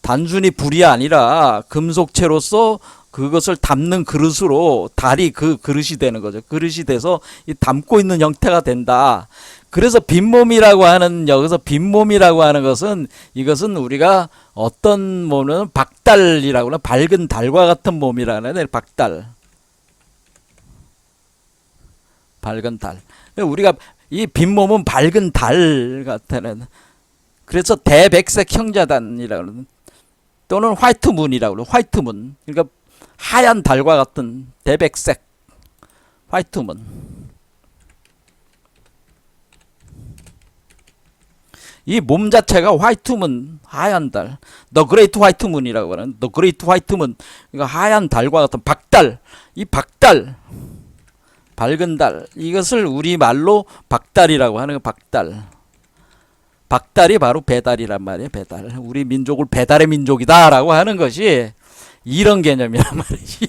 단순히 불이 아니라 금속체로서 그것을 담는 그릇으로 달이 그 그릇이 되는 거죠. 그릇이 돼서 이 담고 있는 형태가 된다. 그래서 빈몸이라고 하는, 여기서 빈몸이라고 하는 것은, 이것은 우리가 어떤 몸은 박달이라고 하나, 밝은 달과 같은 몸이라는 데 박달. 밝은 달. 우리가 이 빈몸은 밝은 달 같다는, 그래서 대백색 형제단이라고 하는, 또는 화이트문이라고 그래요. 화이트문. 그러니까 하얀 달과 같은 대백색 화이트문. 이 몸 자체가 화이트문, 하얀 달. 더 그레이트 화이트문이라고 하는, 더 그레이트 화이트문. 그러니까 하얀 달과 같은 박달. 이 박달, 밝은 달. 이것을 우리말로 박달이라고 하는 거, 박달. 박달이 바로 배달이란 말이에요. 배달. 우리 민족을 배달의 민족이다라고 하는 것이 이런 개념이란 말이지.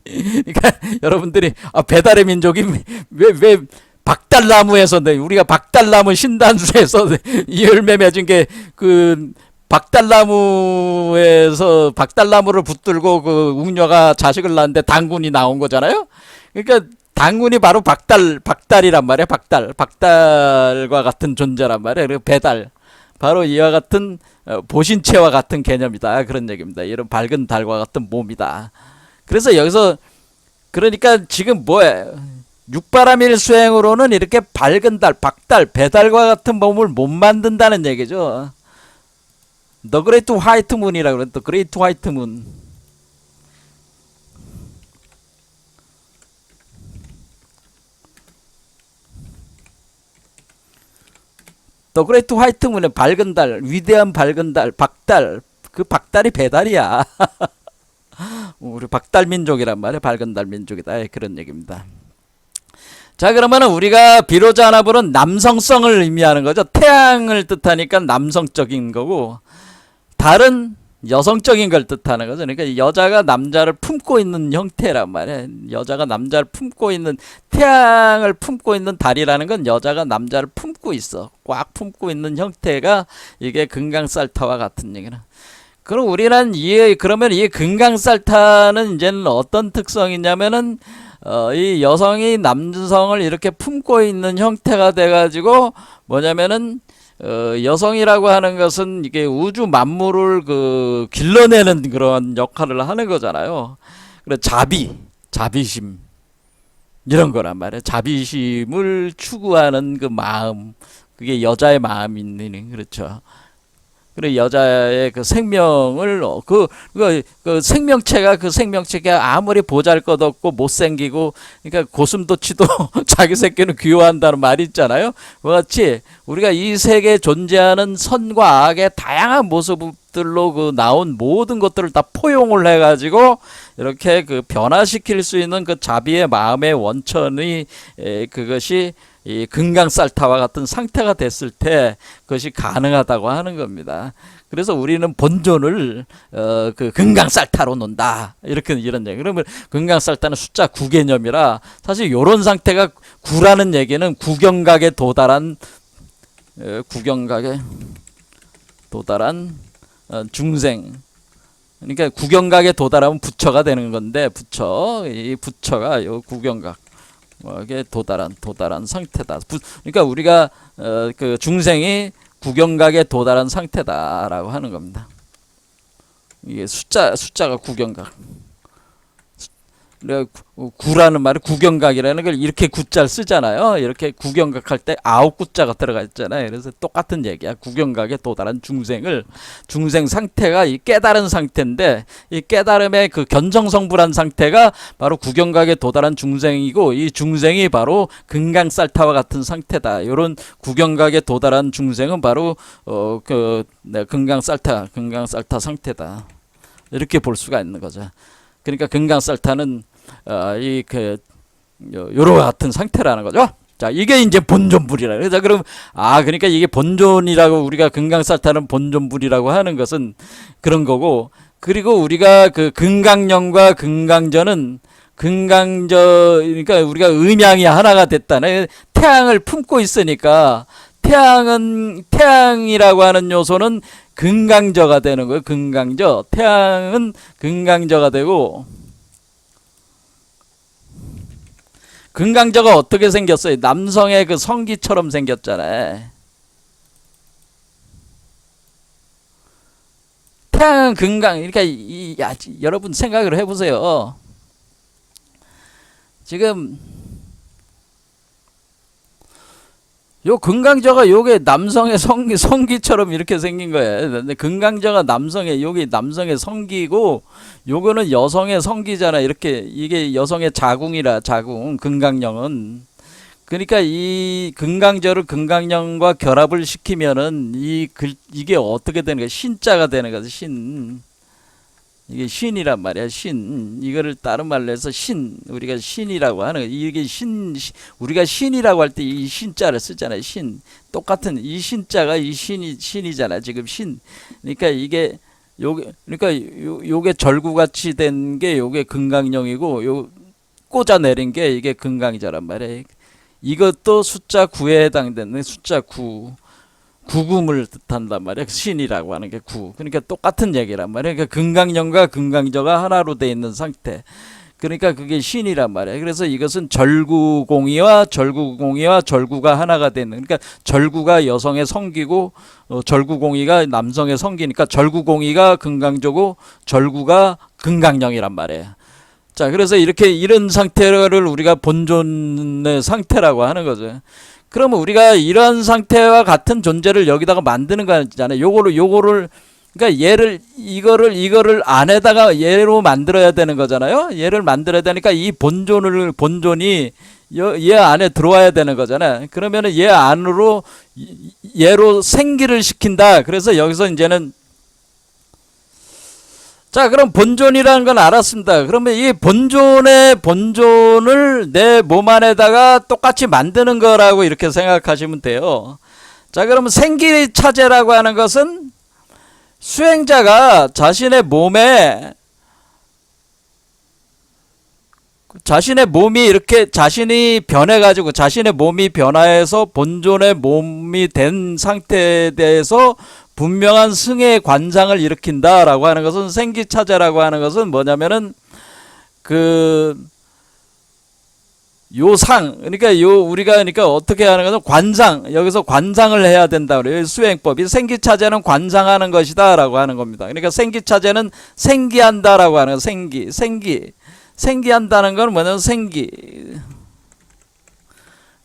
그러니까 여러분들이 배달의 민족이 왜 박달나무에서, 우리가 박달나무 신단수에서 이 열매 맺은 게 그 박달나무에서 박달나무를 붙들고 그 웅녀가 자식을 낳는데 당군이 나온 거잖아요. 그러니까 당군이 바로 박달이란 말이야. 박달과 같은 존재란 말이야. 그리고 배달, 바로 이와 같은 보신체와 같은 개념이다, 그런 얘기입니다. 이런 밝은 달과 같은 몸이다. 그래서 여기서, 그러니까 지금 뭐예요? 육바라밀 수행으로는 이렇게 밝은 달, 박달, 배달과 같은 몸을 못 만든다는 얘기죠. The Great White Moon이라고 그래요. The Great White Moon. 더 그레이트 화이트 문의 밝은 달, 위대한 밝은 달, 박달. 그 박달이 배달이야. 우리 박달 민족이란 말이야. 밝은 달 민족이다, 그런 얘기입니다. 자, 그러면은 우리가 비로자 하나불은 남성성을 의미하는 거죠. 태양을 뜻하니까 남성적인 거고, 달은 여성적인 걸 뜻하는 거죠. 그러니까 여자가 남자를 품고 있는 형태란 말이에요. 여자가 남자를 품고 있는, 태양을 품고 있는 달이라는 건 여자가 남자를 품고 있어. 꽉 품고 있는 형태가 이게 금강살타와 같은 얘기는. 그럼 우리는 그러면 이 금강살타는 이제는 어떤 특성이냐면은, 이 여성이 남성을 이렇게 품고 있는 형태가 돼가지고, 뭐냐면은, 여성이라고 하는 것은 이게 우주 만물을 길러내는 그런 역할을 하는 거잖아요. 그래, 자비심, 이런 거란 말이에요. 자비심을 추구하는 그 마음, 그게 여자의 마음이 있는, 그렇죠. 그래, 여자의 그 생명을, 그 생명체가 아무리 보잘것없고 못생기고, 그러니까 고슴도치도 자기 새끼는 귀여워한다는 말이 있잖아요. 그렇지, 우리가 이 세계에 존재하는 선과 악의 다양한 모습들로 나온 모든 것들을 다 포용을 해가지고, 이렇게 변화시킬 수 있는 그 자비의 마음의 원천이, 그것이 이 금강살타와 같은 상태가 됐을 때 그것이 가능하다고 하는 겁니다. 그래서 우리는 본존을 금강살타로 논다, 이런 얘기. 그러면 금강살타는 숫자 9 개념이라, 사실 이런 상태가 9라는 얘기는 구경각에 도달한 중생. 그러니까 구경각에 도달하면 부처가 되는 건데, 이 부처가 요 구경각 게 도달한 상태다. 그러니까 우리가 그 중생이 구경각에 도달한 상태다라고 하는 겁니다. 이게 숫자가 구경각. 구라는 말이 구경각이라는 걸 이렇게 구자를 쓰잖아요. 이렇게 구경각 할 때 9구자가 들어가 있잖아요. 그래서 똑같은 얘기야. 구경각에 도달한 중생 상태가 이 깨달은 상태인데, 이 깨달음의 그 견정성불한 상태가 바로 구경각에 도달한 중생이고, 이 중생이 바로 금강살타와 같은 상태다. 이런 구경각에 도달한 중생은 바로 금강살타 상태다. 이렇게 볼 수가 있는 거죠. 그러니까 금강살타는 요런 같은 상태라는 거죠. 자, 이게 이제 본존불이라. 자, 그럼 그러니까 이게 본존이라고, 우리가 금강살타는 본존불이라고 하는 것은 그런 거고, 그리고 우리가 그 금강령과 금강전은, 그러니까 우리가 음양이 하나가 됐다네. 태양을 품고 있으니까, 태양이라고 하는 요소는 금강저가 되는 거예요. 금강저. 태양은 금강저가 되고, 금강저가 어떻게 생겼어요? 남성의 그 성기처럼 생겼잖아요. 태양은 금강. 그러니까 여러분 생각을 해보세요. 지금 요 금강저가 요게 남성의 성기처럼 이렇게 생긴 거예요. 근데 금강저가 요게 남성의 성기고 요거는 여성의 성기잖아. 이렇게 이게 여성의 자궁이라 자궁 금강령은. 그러니까 이 금강저를 금강령과 결합을 시키면은 이게 어떻게 되는 거야? 신자가 되는 거지. 신. 이게 신이란 말이야. 신. 이거를 다른 말로 해서 우리가 신이라고 하는 거야. 이게 우리가 신이라고 할 때 이 신자를 쓰잖아요. 신. 똑같은 이 신자가 이 신이잖아. 지금 신. 그러니까 이게 요게 절구같이 된 게 요게 금강령이고, 요 꽂아 내린 게 이게 금강자란 말이야. 이것도 숫자 9에 해당되는 숫자 9. 구궁을 뜻한단 말이야. 신이라고 하는 게 9. 그러니까 똑같은 얘기란 말이야. 그러니까 금강령과 금강저가 하나로 돼 있는 상태. 그러니까 그게 신이란 말이야. 그래서 이것은 절구공이와 절구가 하나가 되는. 그러니까 절구가 여성의 성기고 절구공이가 남성의 성기니까 절구공이가 금강저고 절구가 금강령이란 말이야. 자, 그래서 이런 상태를 우리가 본존의 상태라고 하는 거죠. 그러면 우리가 이러한 상태와 같은 존재를 여기다가 만드는 거잖아요. 요거를 그러니까 이거를 안에다가 얘로 만들어야 되는 거잖아요. 얘를 만들어야 되니까 이 본존이 얘 안에 들어와야 되는 거잖아요. 그러면은 얘 안으로 얘로 생기를 시킨다. 그래서 여기서 이제는 자, 그럼 본존이라는 건 알았습니다. 그러면 이 본존을 내 몸 안에다가 똑같이 만드는 거라고 이렇게 생각하시면 돼요. 자, 그러면 생기차제라고 하는 것은 수행자가 자신의 몸이 이렇게 자신이 변해가지고 자신의 몸이 변화해서 본존의 몸이 된 상태에 대해서 분명한 승의 관상을 일으킨다라고 하는 것은 생기차제라고 하는 것은 뭐냐면은 그러니까 우리가 어떻게 하는 것은 관상, 여기서 관상을 해야 된다 그래요. 수행법이 생기차제는 관상하는 것이다라고 하는 겁니다. 그러니까 생기차제는 생기한다라고 하는 거. 생기한다는 건 뭐냐면 생기.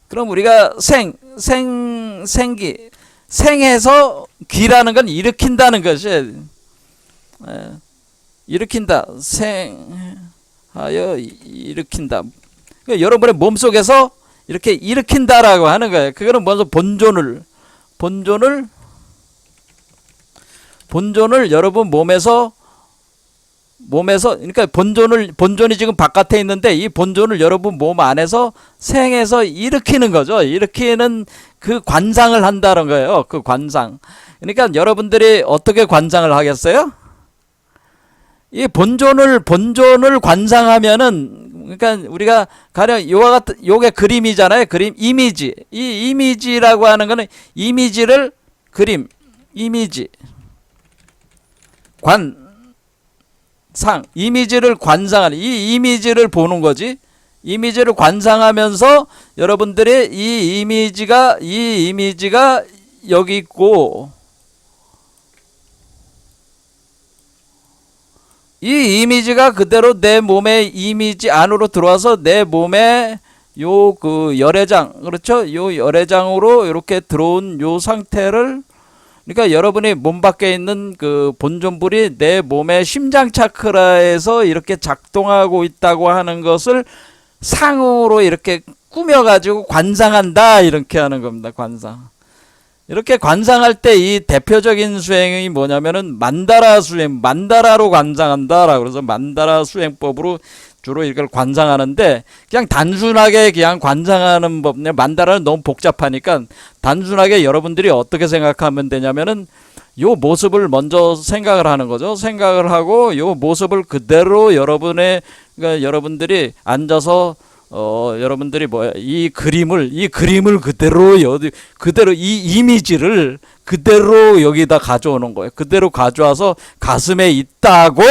그럼 우리가 생해서 기라는 건 일으킨다는 것이 일으킨다. 생하여 일으킨다. 그러니까 여러분의 몸속에서 이렇게 일으킨다라고 하는 거예요. 그거는 먼저 본존을 여러분 몸에서 그러니까 본존이 지금 바깥에 있는데 이 본존을 여러분 몸 안에서 생해서 일으키는 거죠. 일으키는 그 관상을 한다는 거예요. 그 관상. 그러니까 여러분들이 어떻게 관상을 하겠어요? 이 본존을 관상하면은 그러니까 우리가 가령 요게 그림이잖아요. 그림, 이미지. 이 이미지라고 하는 거는 이미지를 이미지를 관상하는, 이 이미지를 보는 거지. 이미지를 관상하면서 여러분들의 이 이미지가 여기 있고, 이 이미지가 그대로 내 몸의 이미지 안으로 들어와서 내 몸에 열애장, 그렇죠? 요 열애장으로 이렇게 들어온 요 상태를, 그러니까 여러분이 몸 밖에 있는 그 본존불이 내 몸의 심장 차크라에서 이렇게 작동하고 있다고 하는 것을 상으로 이렇게 꾸며가지고 관상한다, 이렇게 하는 겁니다. 관상. 이렇게 관상할 때 이 대표적인 수행이 뭐냐면은 만다라로 관상한다라고 그래서 만다라 수행법으로 주로 이걸 관상하는데, 그냥 단순하게 그냥 관상하는 법, 만다라는 너무 복잡하니까 단순하게 여러분들이 어떻게 생각하면 되냐면은 요 모습을 먼저 생각을 하는 거죠. 생각을 하고 요 모습을 그대로 그러니까 여러분들이 앉아서 여러분들이 이 그림을 그대로 이 이미지를 그대로 여기다 가져오는 거예요. 그대로 가져와서 가슴에 있다고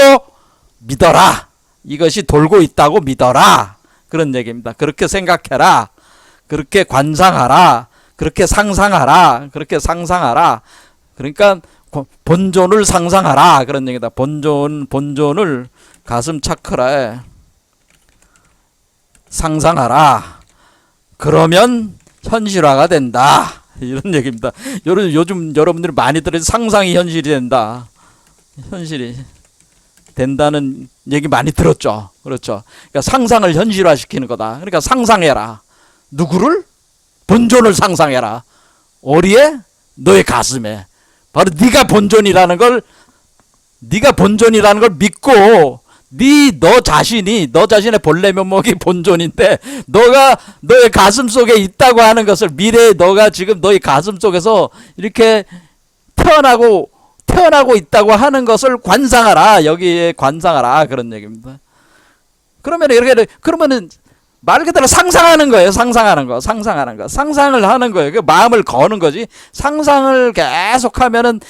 믿어라. 이것이 돌고 있다고 믿어라. 그런 얘기입니다. 그렇게 생각해라. 그렇게 관상하라. 그렇게 상상하라. 그렇게 상상하라. 그러니까 본존을 상상하라. 그런 얘기다. 본존을 가슴 차크라에 상상하라. 그러면 현실화가 된다. 이런 얘기입니다. 요즘 여러분들이 많이 들은 상상이 현실이 된다. 현실이 된다는 얘기 많이 들었죠. 그렇죠. 그러니까 상상을 현실화시키는 거다. 그러니까 상상해라. 누구를? 본존을 상상해라. 어디에? 너의 가슴에. 바로 네가 본존이라는 걸 믿고 너 자신의 본래 면목이 본존인데 너가 너의 가슴 속에 있다고 하는 것을 미래에 너가 지금 너의 가슴 속에서 이렇게 태어나고 있다고 하는 것을 관상하라. 여기에 관상하라. 그런 얘기입니다. 그러면은 말 그대로 상상하는 거예요. 상상하는 거. 상상을 하는 거예요. 그 마음을 거는 거지. 상상을 계속하면은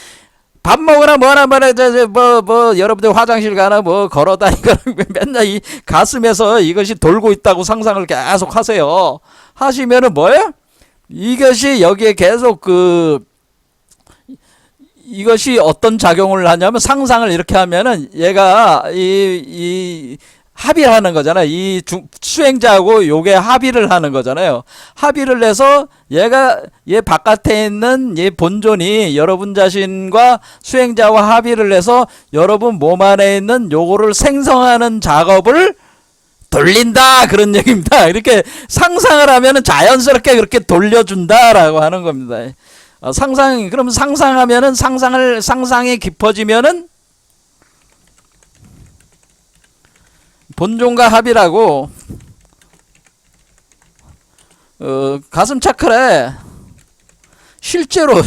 밥 먹으나 여러분들 화장실 가나 걸어 다니거나 맨날 이 가슴에서 이것이 돌고 있다고 상상을 계속 하세요. 하시면은 뭐예요? 이것이 여기에 계속 이것이 어떤 작용을 하냐면 상상을 이렇게 하면은 얘가 합의를 하는 거잖아요. 이 수행자하고 요게 합의를 하는 거잖아요. 합의를 해서 얘 바깥에 있는 얘 본존이 여러분 자신과 수행자와 합의를 해서 여러분 몸 안에 있는 요거를 생성하는 작업을 돌린다. 그런 얘기입니다. 이렇게 상상을 하면은 자연스럽게 그렇게 돌려준다라고 하는 겁니다. 그럼 상상하면은 상상이 깊어지면은 본존과 합이라고 가슴 차크라에 실제로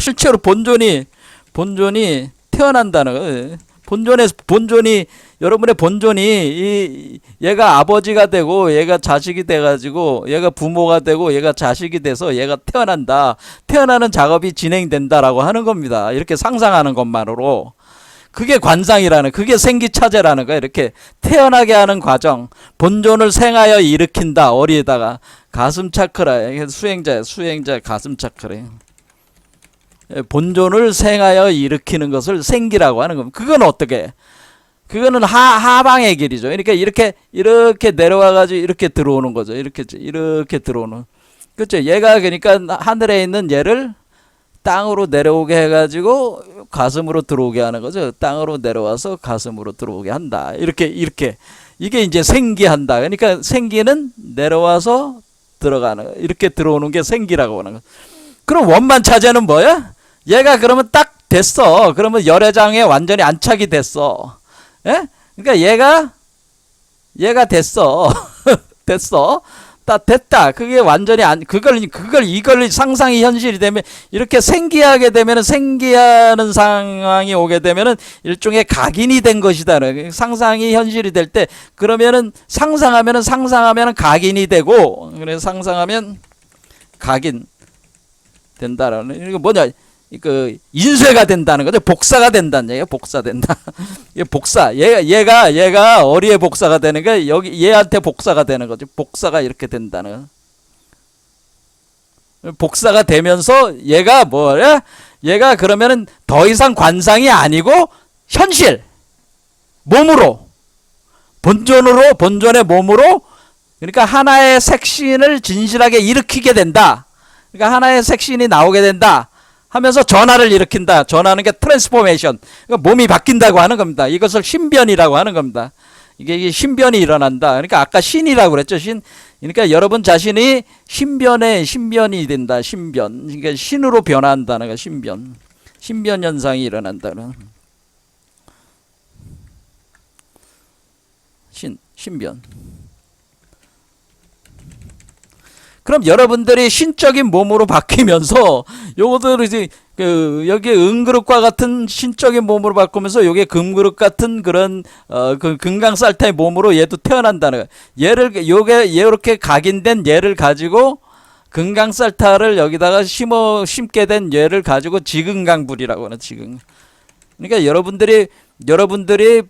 본존이 태어난다는 거예요. 여러분의 본존이 얘가 아버지가 되고 얘가 자식이 돼가지고 얘가 부모가 되고 얘가 자식이 돼서 얘가 태어난다. 태어나는 작업이 진행된다라고 하는 겁니다. 이렇게 상상하는 것만으로. 그게 관상이라는, 그게 생기차제라는 거예요. 이렇게 태어나게 하는 과정. 본존을 생하여 일으킨다. 어디에다가? 가슴 차크라에. 수행자 가슴 차크라에. 본존을 생하여 일으키는 것을 생기라고 하는 겁니다. 그건 어떻게? 그거는 하방의 길이죠. 그러니까 이렇게 내려와가지고 이렇게 들어오는 거죠. 이렇게 들어오는. 그렇죠. 얘가 그러니까 하늘에 있는 얘를 땅으로 내려오게 해가지고 가슴으로 들어오게 하는 거죠. 땅으로 내려와서 가슴으로 들어오게 한다. 이렇게 이게 이제 생기한다. 그러니까 생기는 내려와서 들어가는 거. 이렇게 들어오는 게 생기라고 하는 거. 그럼 원만 차제는 뭐야? 얘가 그러면 딱 됐어. 그러면 열애장에 완전히 안착이 됐어. 예? 그러니까 얘가 됐어. 됐어. 됐다. 그게 완전히 이걸 상상이 현실이 되면 이렇게 생기하게 되면은 생기하는 상황이 오게 되면은 일종의 각인이 된 것이다. 상상이 현실이 될 때 그러면은 상상하면은 각인이 되고 그래서 상상하면 각인 된다라는 이거 뭐냐? 인쇄가 된다는 거죠. 복사가 된다는 얘기예요. 복사된다. 복사. 얘가 어디에 복사가 되는 거야? 여기 얘한테 복사가 되는 거죠. 복사가 이렇게 된다는 거. 복사가 되면서 얘가 뭐야? 얘가 그러면은 더 이상 관상이 아니고 현실. 몸으로. 본존의 몸으로 그러니까 하나의 색신을 진실하게 일으키게 된다. 그러니까 하나의 색신이 나오게 된다. 하면서 전화를 일으킨다. 전화하는 게 트랜스포메이션. 그러니까 몸이 바뀐다고 하는 겁니다. 이것을 신변이라고 하는 겁니다. 이게 신변이 일어난다. 그러니까 아까 신이라고 그랬죠. 그러니까 여러분 자신이 신변이 된다. 신변. 그러니까 신으로 변화한다는 거. 신변 현상이 일어난다는. 신변. 그럼 여러분들이 신적인 몸으로 바뀌면서 요것들이 여기 은그릇과 같은 신적인 몸으로 바꾸면서 요게 금그릇 같은 그런 금강살타의 몸으로 얘도 태어난다는 거예요. 요게 이렇게 각인된 얘를 가지고 금강살타를 여기다가 심게 된 얘를 가지고 지금강불이라고 하는 지금. 그러니까 여러분들이 여러분들이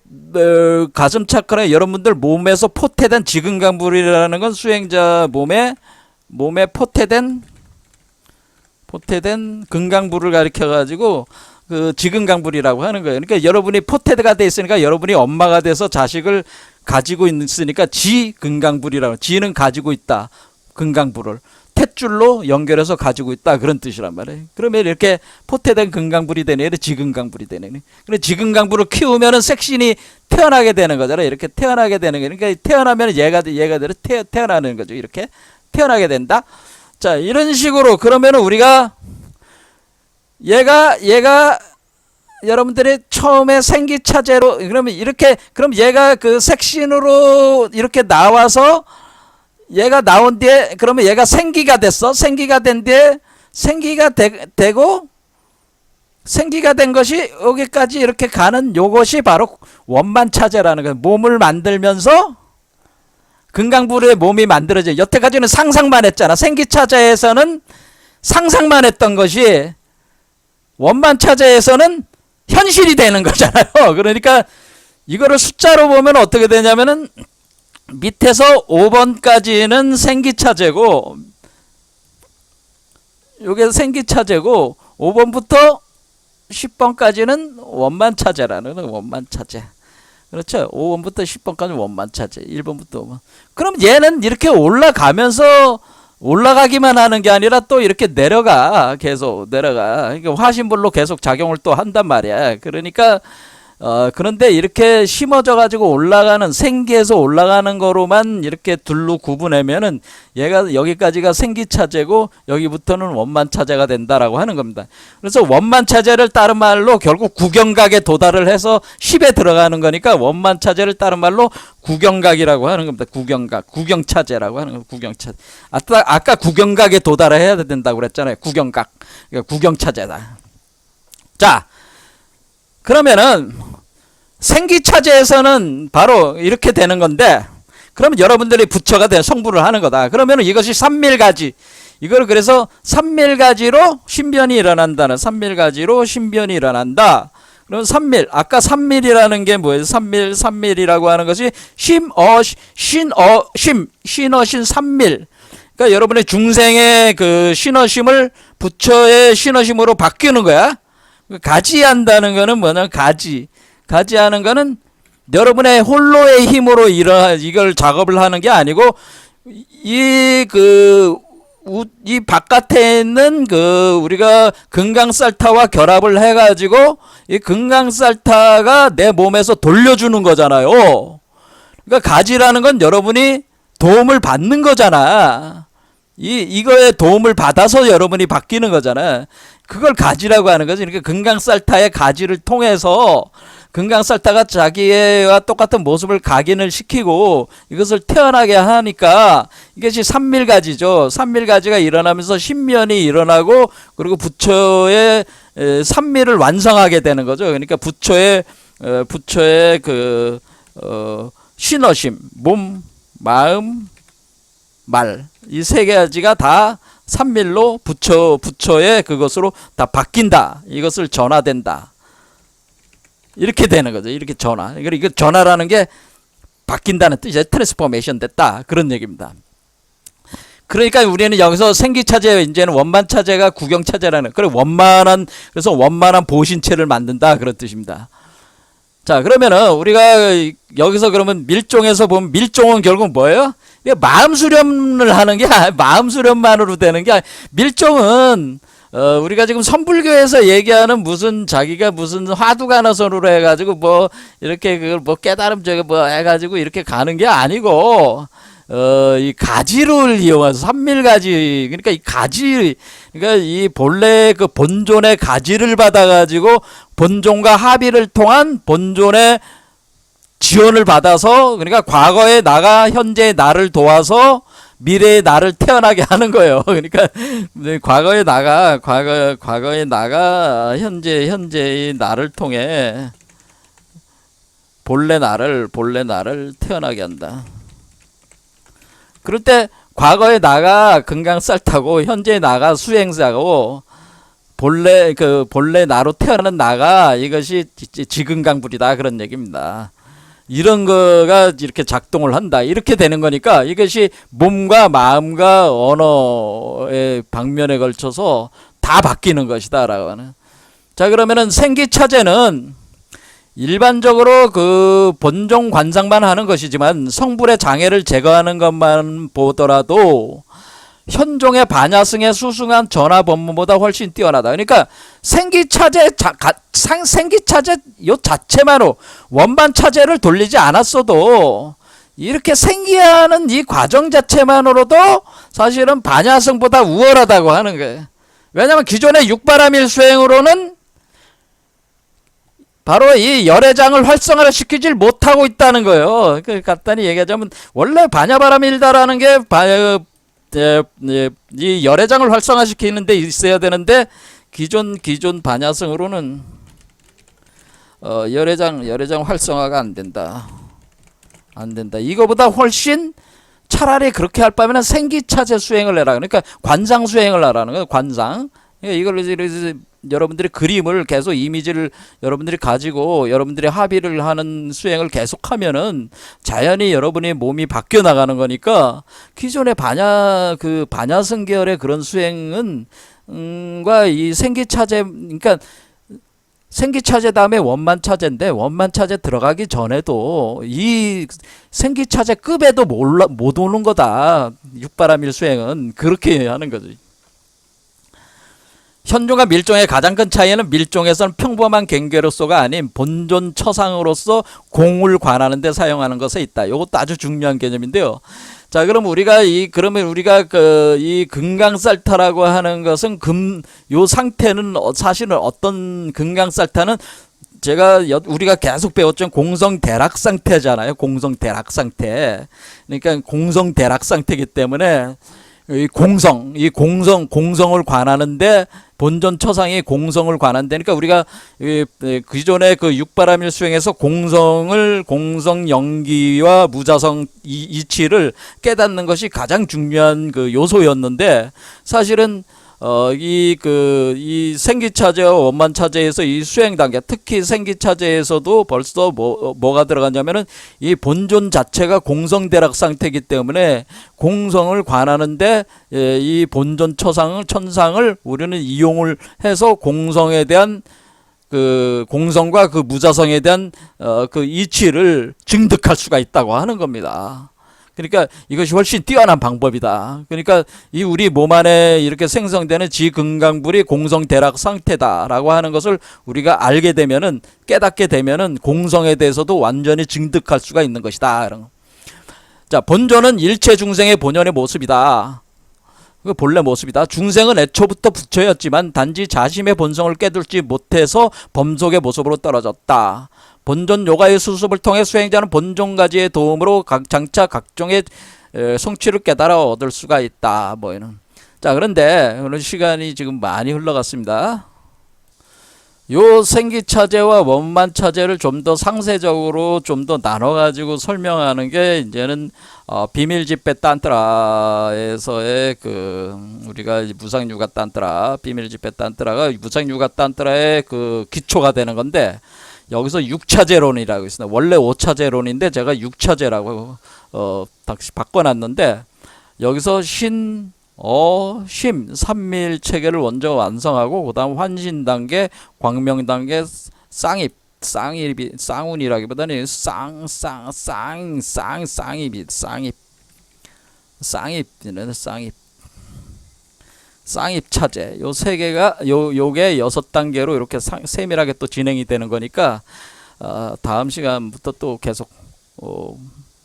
가슴 차크나 여러분들 몸에서 포태된 지근강불이라는 건 수행자 몸에 포태된 근강불을 가리켜 가지고 그 지근강불이라고 하는 거예요. 그러니까 여러분이 포태가 돼 있으니까 여러분이 엄마가 돼서 자식을 가지고 있으니까 지근강불이라고. 지는 가지고 있다. 근강불을 탯줄로 연결해서 가지고 있다, 그런 뜻이란 말이에요. 그러면 이렇게 포태된 근강불이 되네, 이렇게 지근강불이 되네. 그래 지근강불을 키우면은 색신이 태어나게 되는 거잖아요. 이렇게 태어나게 되는 거니까 그러니까 태어나면 얘가대로 태어나는 거죠. 이렇게 태어나게 된다. 자, 이런 식으로 그러면은 우리가 얘가 여러분들이 처음에 생기차제로 그러면 이렇게 그럼 얘가 그 색신으로 이렇게 나와서 얘가 나온 뒤에 그러면 얘가 생기가 됐어. 생기가 된 뒤에 생기가 되고 생기가 된 것이 여기까지 이렇게 가는 요것이 바로 원만차제라는 거예요. 몸을 만들면서 근강불의 몸이 만들어져. 여태까지는 상상만 했잖아. 생기차제에서는 상상만 했던 것이 원만차제에서는 현실이 되는 거잖아요. 그러니까 이거를 숫자로 보면 어떻게 되냐면은 밑에서 5번까지는 생기차제고 요게 생기차제고 5번부터 10번까지는 원만차제라는 원만차제. 그렇죠. 5번부터 10번까지 원만차제. 1번부터 5번. 그럼 얘는 이렇게 올라가면서 올라가기만 하는 게 아니라 또 이렇게 내려가. 계속 내려가. 그러니까 화신불로 계속 작용을 또 한단 말이야. 그러니까 그런데 이렇게 심어져 가지고 올라가는 생기에서 올라가는 거로만 이렇게 둘로 구분하면은 얘가 여기까지가 생기차제고 여기부터는 원만차제가 된다라고 하는 겁니다. 그래서 원만차제를 다른 말로 결국 구경각에 도달을 해서 10에 들어가는 거니까 원만차제를 다른 말로 구경각이라고 하는 겁니다. 구경각, 구경차제라고 하는 겁니다. 구경차제. 아까 구경각에 도달해야 된다고 그랬잖아요. 구경각. 그러니까 구경차제다. 자, 그러면은 생기차제에서는 바로 이렇게 되는 건데 그러면 여러분들이 부처가 된 성불을 하는 거다. 그러면은 이것이 삼밀가지. 이걸 그래서 삼밀가지로 신변이 일어난다는 삼밀가지로 신변이 일어난다. 그럼 삼밀 아까 삼밀이라는 게 뭐예요? 삼밀이라고 하는 것이 신어신 삼밀. 그러니까 여러분의 중생의 그 신어심을 부처의 신어심으로 바뀌는 거야. 가지한다는 거는 뭐냐면 가지하는 거는 여러분의 홀로의 힘으로 이걸 작업을 하는 게 아니고 이 바깥에 있는 우리가 금강살타와 결합을 해가지고 이 금강살타가 내 몸에서 돌려주는 거잖아요. 그러니까 가지라는 건 여러분이 도움을 받는 거잖아. 이거에 도움을 받아서 여러분이 바뀌는 거잖아. 그걸 가지라고 하는 거지. 그러니까 금강살타의 가지를 통해서 금강살타가 자기와 똑같은 모습을 각인을 시키고 이것을 태어나게 하니까 이것이 삼밀가지죠. 삼밀가지가 일어나면서 신면이 일어나고 그리고 부처의 삼밀을 완성하게 되는 거죠. 그러니까 부처의 신어심, 몸, 마음, 말, 이 세 가지가 다 삼밀로 부처의 그것으로 다 바뀐다. 이것을 전화된다. 이렇게 되는 거죠. 이렇게 전화. 이거 전화라는 게 바뀐다는 뜻이죠. 트랜스포메이션 됐다. 그런 얘기입니다. 그러니까 우리는 여기서 생기차제, 이제는 원만차제가 구경차제라는, 그래서 원만한 보신체를 만든다. 그런 뜻입니다. 자, 그러면은 우리가 여기서 그러면 밀종에서 보면 밀종은 결국 뭐예요? 마음 수련을 하는 게 마음 수련만으로 되는 게 밀종은 우리가 지금 선불교에서 얘기하는 자기가 무슨 화두가나선으로 해가지고 뭐 이렇게 그걸 뭐 깨달음 저게 뭐 해가지고 이렇게 가는 게 아니고 이 가지를 이용해서 삼밀가지, 그러니까 이 가지, 그러니까 이 본래 그 본존의 가지를 받아가지고 본존과 합의를 통한 본존의 지원을 받아서, 그러니까 과거의 나가 현재의 나를 도와서 미래의 나를 태어나게 하는 거예요. 그러니까 과거의 나가 현재의 나를 통해 본래 나를 태어나게 한다. 그럴 때 과거의 나가 금강살타고 현재의 나가 수행사고 본래 나로 태어난 나가 이것이 지근강불이다 그런 얘기입니다. 이런 거가 이렇게 작동을 한다 이렇게 되는 거니까 이것이 몸과 마음과 언어의 방면에 걸쳐서 다 바뀌는 것이다 라고 하는. 자, 그러면은 생기차제는 일반적으로 그 본종 관상만 하는 것이지만 성불의 장애를 제거하는 것만 보더라도 현종의 반야승의 수승한 전화 법문보다 훨씬 뛰어나다. 그러니까 생기차제 요 자체만으로 원반 차제를 돌리지 않았어도 이렇게 생기하는 이 과정 자체만으로도 사실은 반야승보다 우월하다고 하는 거예요. 왜냐하면 기존의 육바라밀 수행으로는 바로 이 열애장을 활성화를 시키질 못하고 있다는 거예요. 간단히 얘기하자면 원래 반야바라밀다라는 게 이 열애장을 활성화시키는 데 있어야 되는데 기존 반야성으로는 열애장 활성화가 안 된다. 이거보다 훨씬 차라리 그렇게 할 바에는 생기차제 수행을 해라. 그러니까 관상 수행을 하라는 거예요. 관상. 이걸 여러분들이 그림을 계속 이미지를 여러분들이 가지고 여러분들이 합의를 하는 수행을 계속하면은 자연히 여러분의 몸이 바뀌어 나가는 거니까 기존의 반야성 계열의 그런 수행은 과 이 생기차제, 그러니까 생기차제 다음에 원만차제인데 원만차제 들어가기 전에도 이 생기차제급에도 못 오는 거다. 육바라밀 수행은 그렇게 하는 거지. 현종과 밀종의 가장 큰 차이는 밀종에서는 평범한 경계로서가 아닌 본존 처상으로서 공을 관하는 데 사용하는 것에 있다. 이것도 아주 중요한 개념인데요. 자, 그럼 그러면 우리가 이 금강살타라고 하는 것은 요 상태는 사실은 어떤 금강살타는 우리가 계속 배웠죠. 공성대락 상태잖아요. 공성대락 상태. 그러니까 공성대락 상태이기 때문에 공성을 관하는데 본전 처상이 공성을 관한다니까 우리가 기존의 그 육바라밀 수행에서 공성 연기와 무자성 이치를 깨닫는 것이 가장 중요한 그 요소였는데 사실은 이 생기차제와 원만차제에서 이 수행 단계, 특히 생기차제에서도 벌써 뭐가 들어갔냐면은 이 본존 자체가 공성대락 상태이기 때문에 공성을 관하는데 이 본존 천상을 우리는 이용을 해서 공성에 대한 공성과 그 무자성에 대한 그 이치를 증득할 수가 있다고 하는 겁니다. 그러니까 이것이 훨씬 뛰어난 방법이다. 그러니까 이 우리 몸 안에 이렇게 생성되는 지금강불이 공성대락 상태다라고 하는 것을 우리가 알게 되면은 깨닫게 되면은 공성에 대해서도 완전히 증득할 수가 있는 것이다. 자, 본존은 일체 중생의 본연의 모습이다. 그 본래 모습이다. 중생은 애초부터 부처였지만 단지 자신의 본성을 깨닫지 못해서 범속의 모습으로 떨어졌다. 본존 요가의 수습을 통해 수행자는 본존가지의 도움으로 장차 각종의 성취를 깨달아 얻을 수가 있다. 자, 그런데 오늘 시간이 지금 많이 흘러갔습니다. 요 생기차제와 원만차제를 좀 더 상세적으로 좀 더 나눠가지고 설명하는 게 이제는 비밀집회 딴트라에서의 우리가 무상유가 딴트라, 비밀집회 딴트라가 무상유가 딴트라의 기초가 되는 건데 여기서 6차제론이라고 있습니다. 원래 5차제론인데 제가 6차제라고 다시 바꿔놨는데 여기서 심, 삼밀 체계를 먼저 완성하고 그 다음 환신 단계, 광명 단계, 쌍운이라기보다는 쌍입 차제 요 세 개가 요게 6단계로 이렇게 세밀하게 또 진행이 되는 거니까 다음 시간부터 또 계속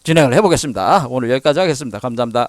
진행을 해보겠습니다. 오늘 여기까지 하겠습니다. 감사합니다.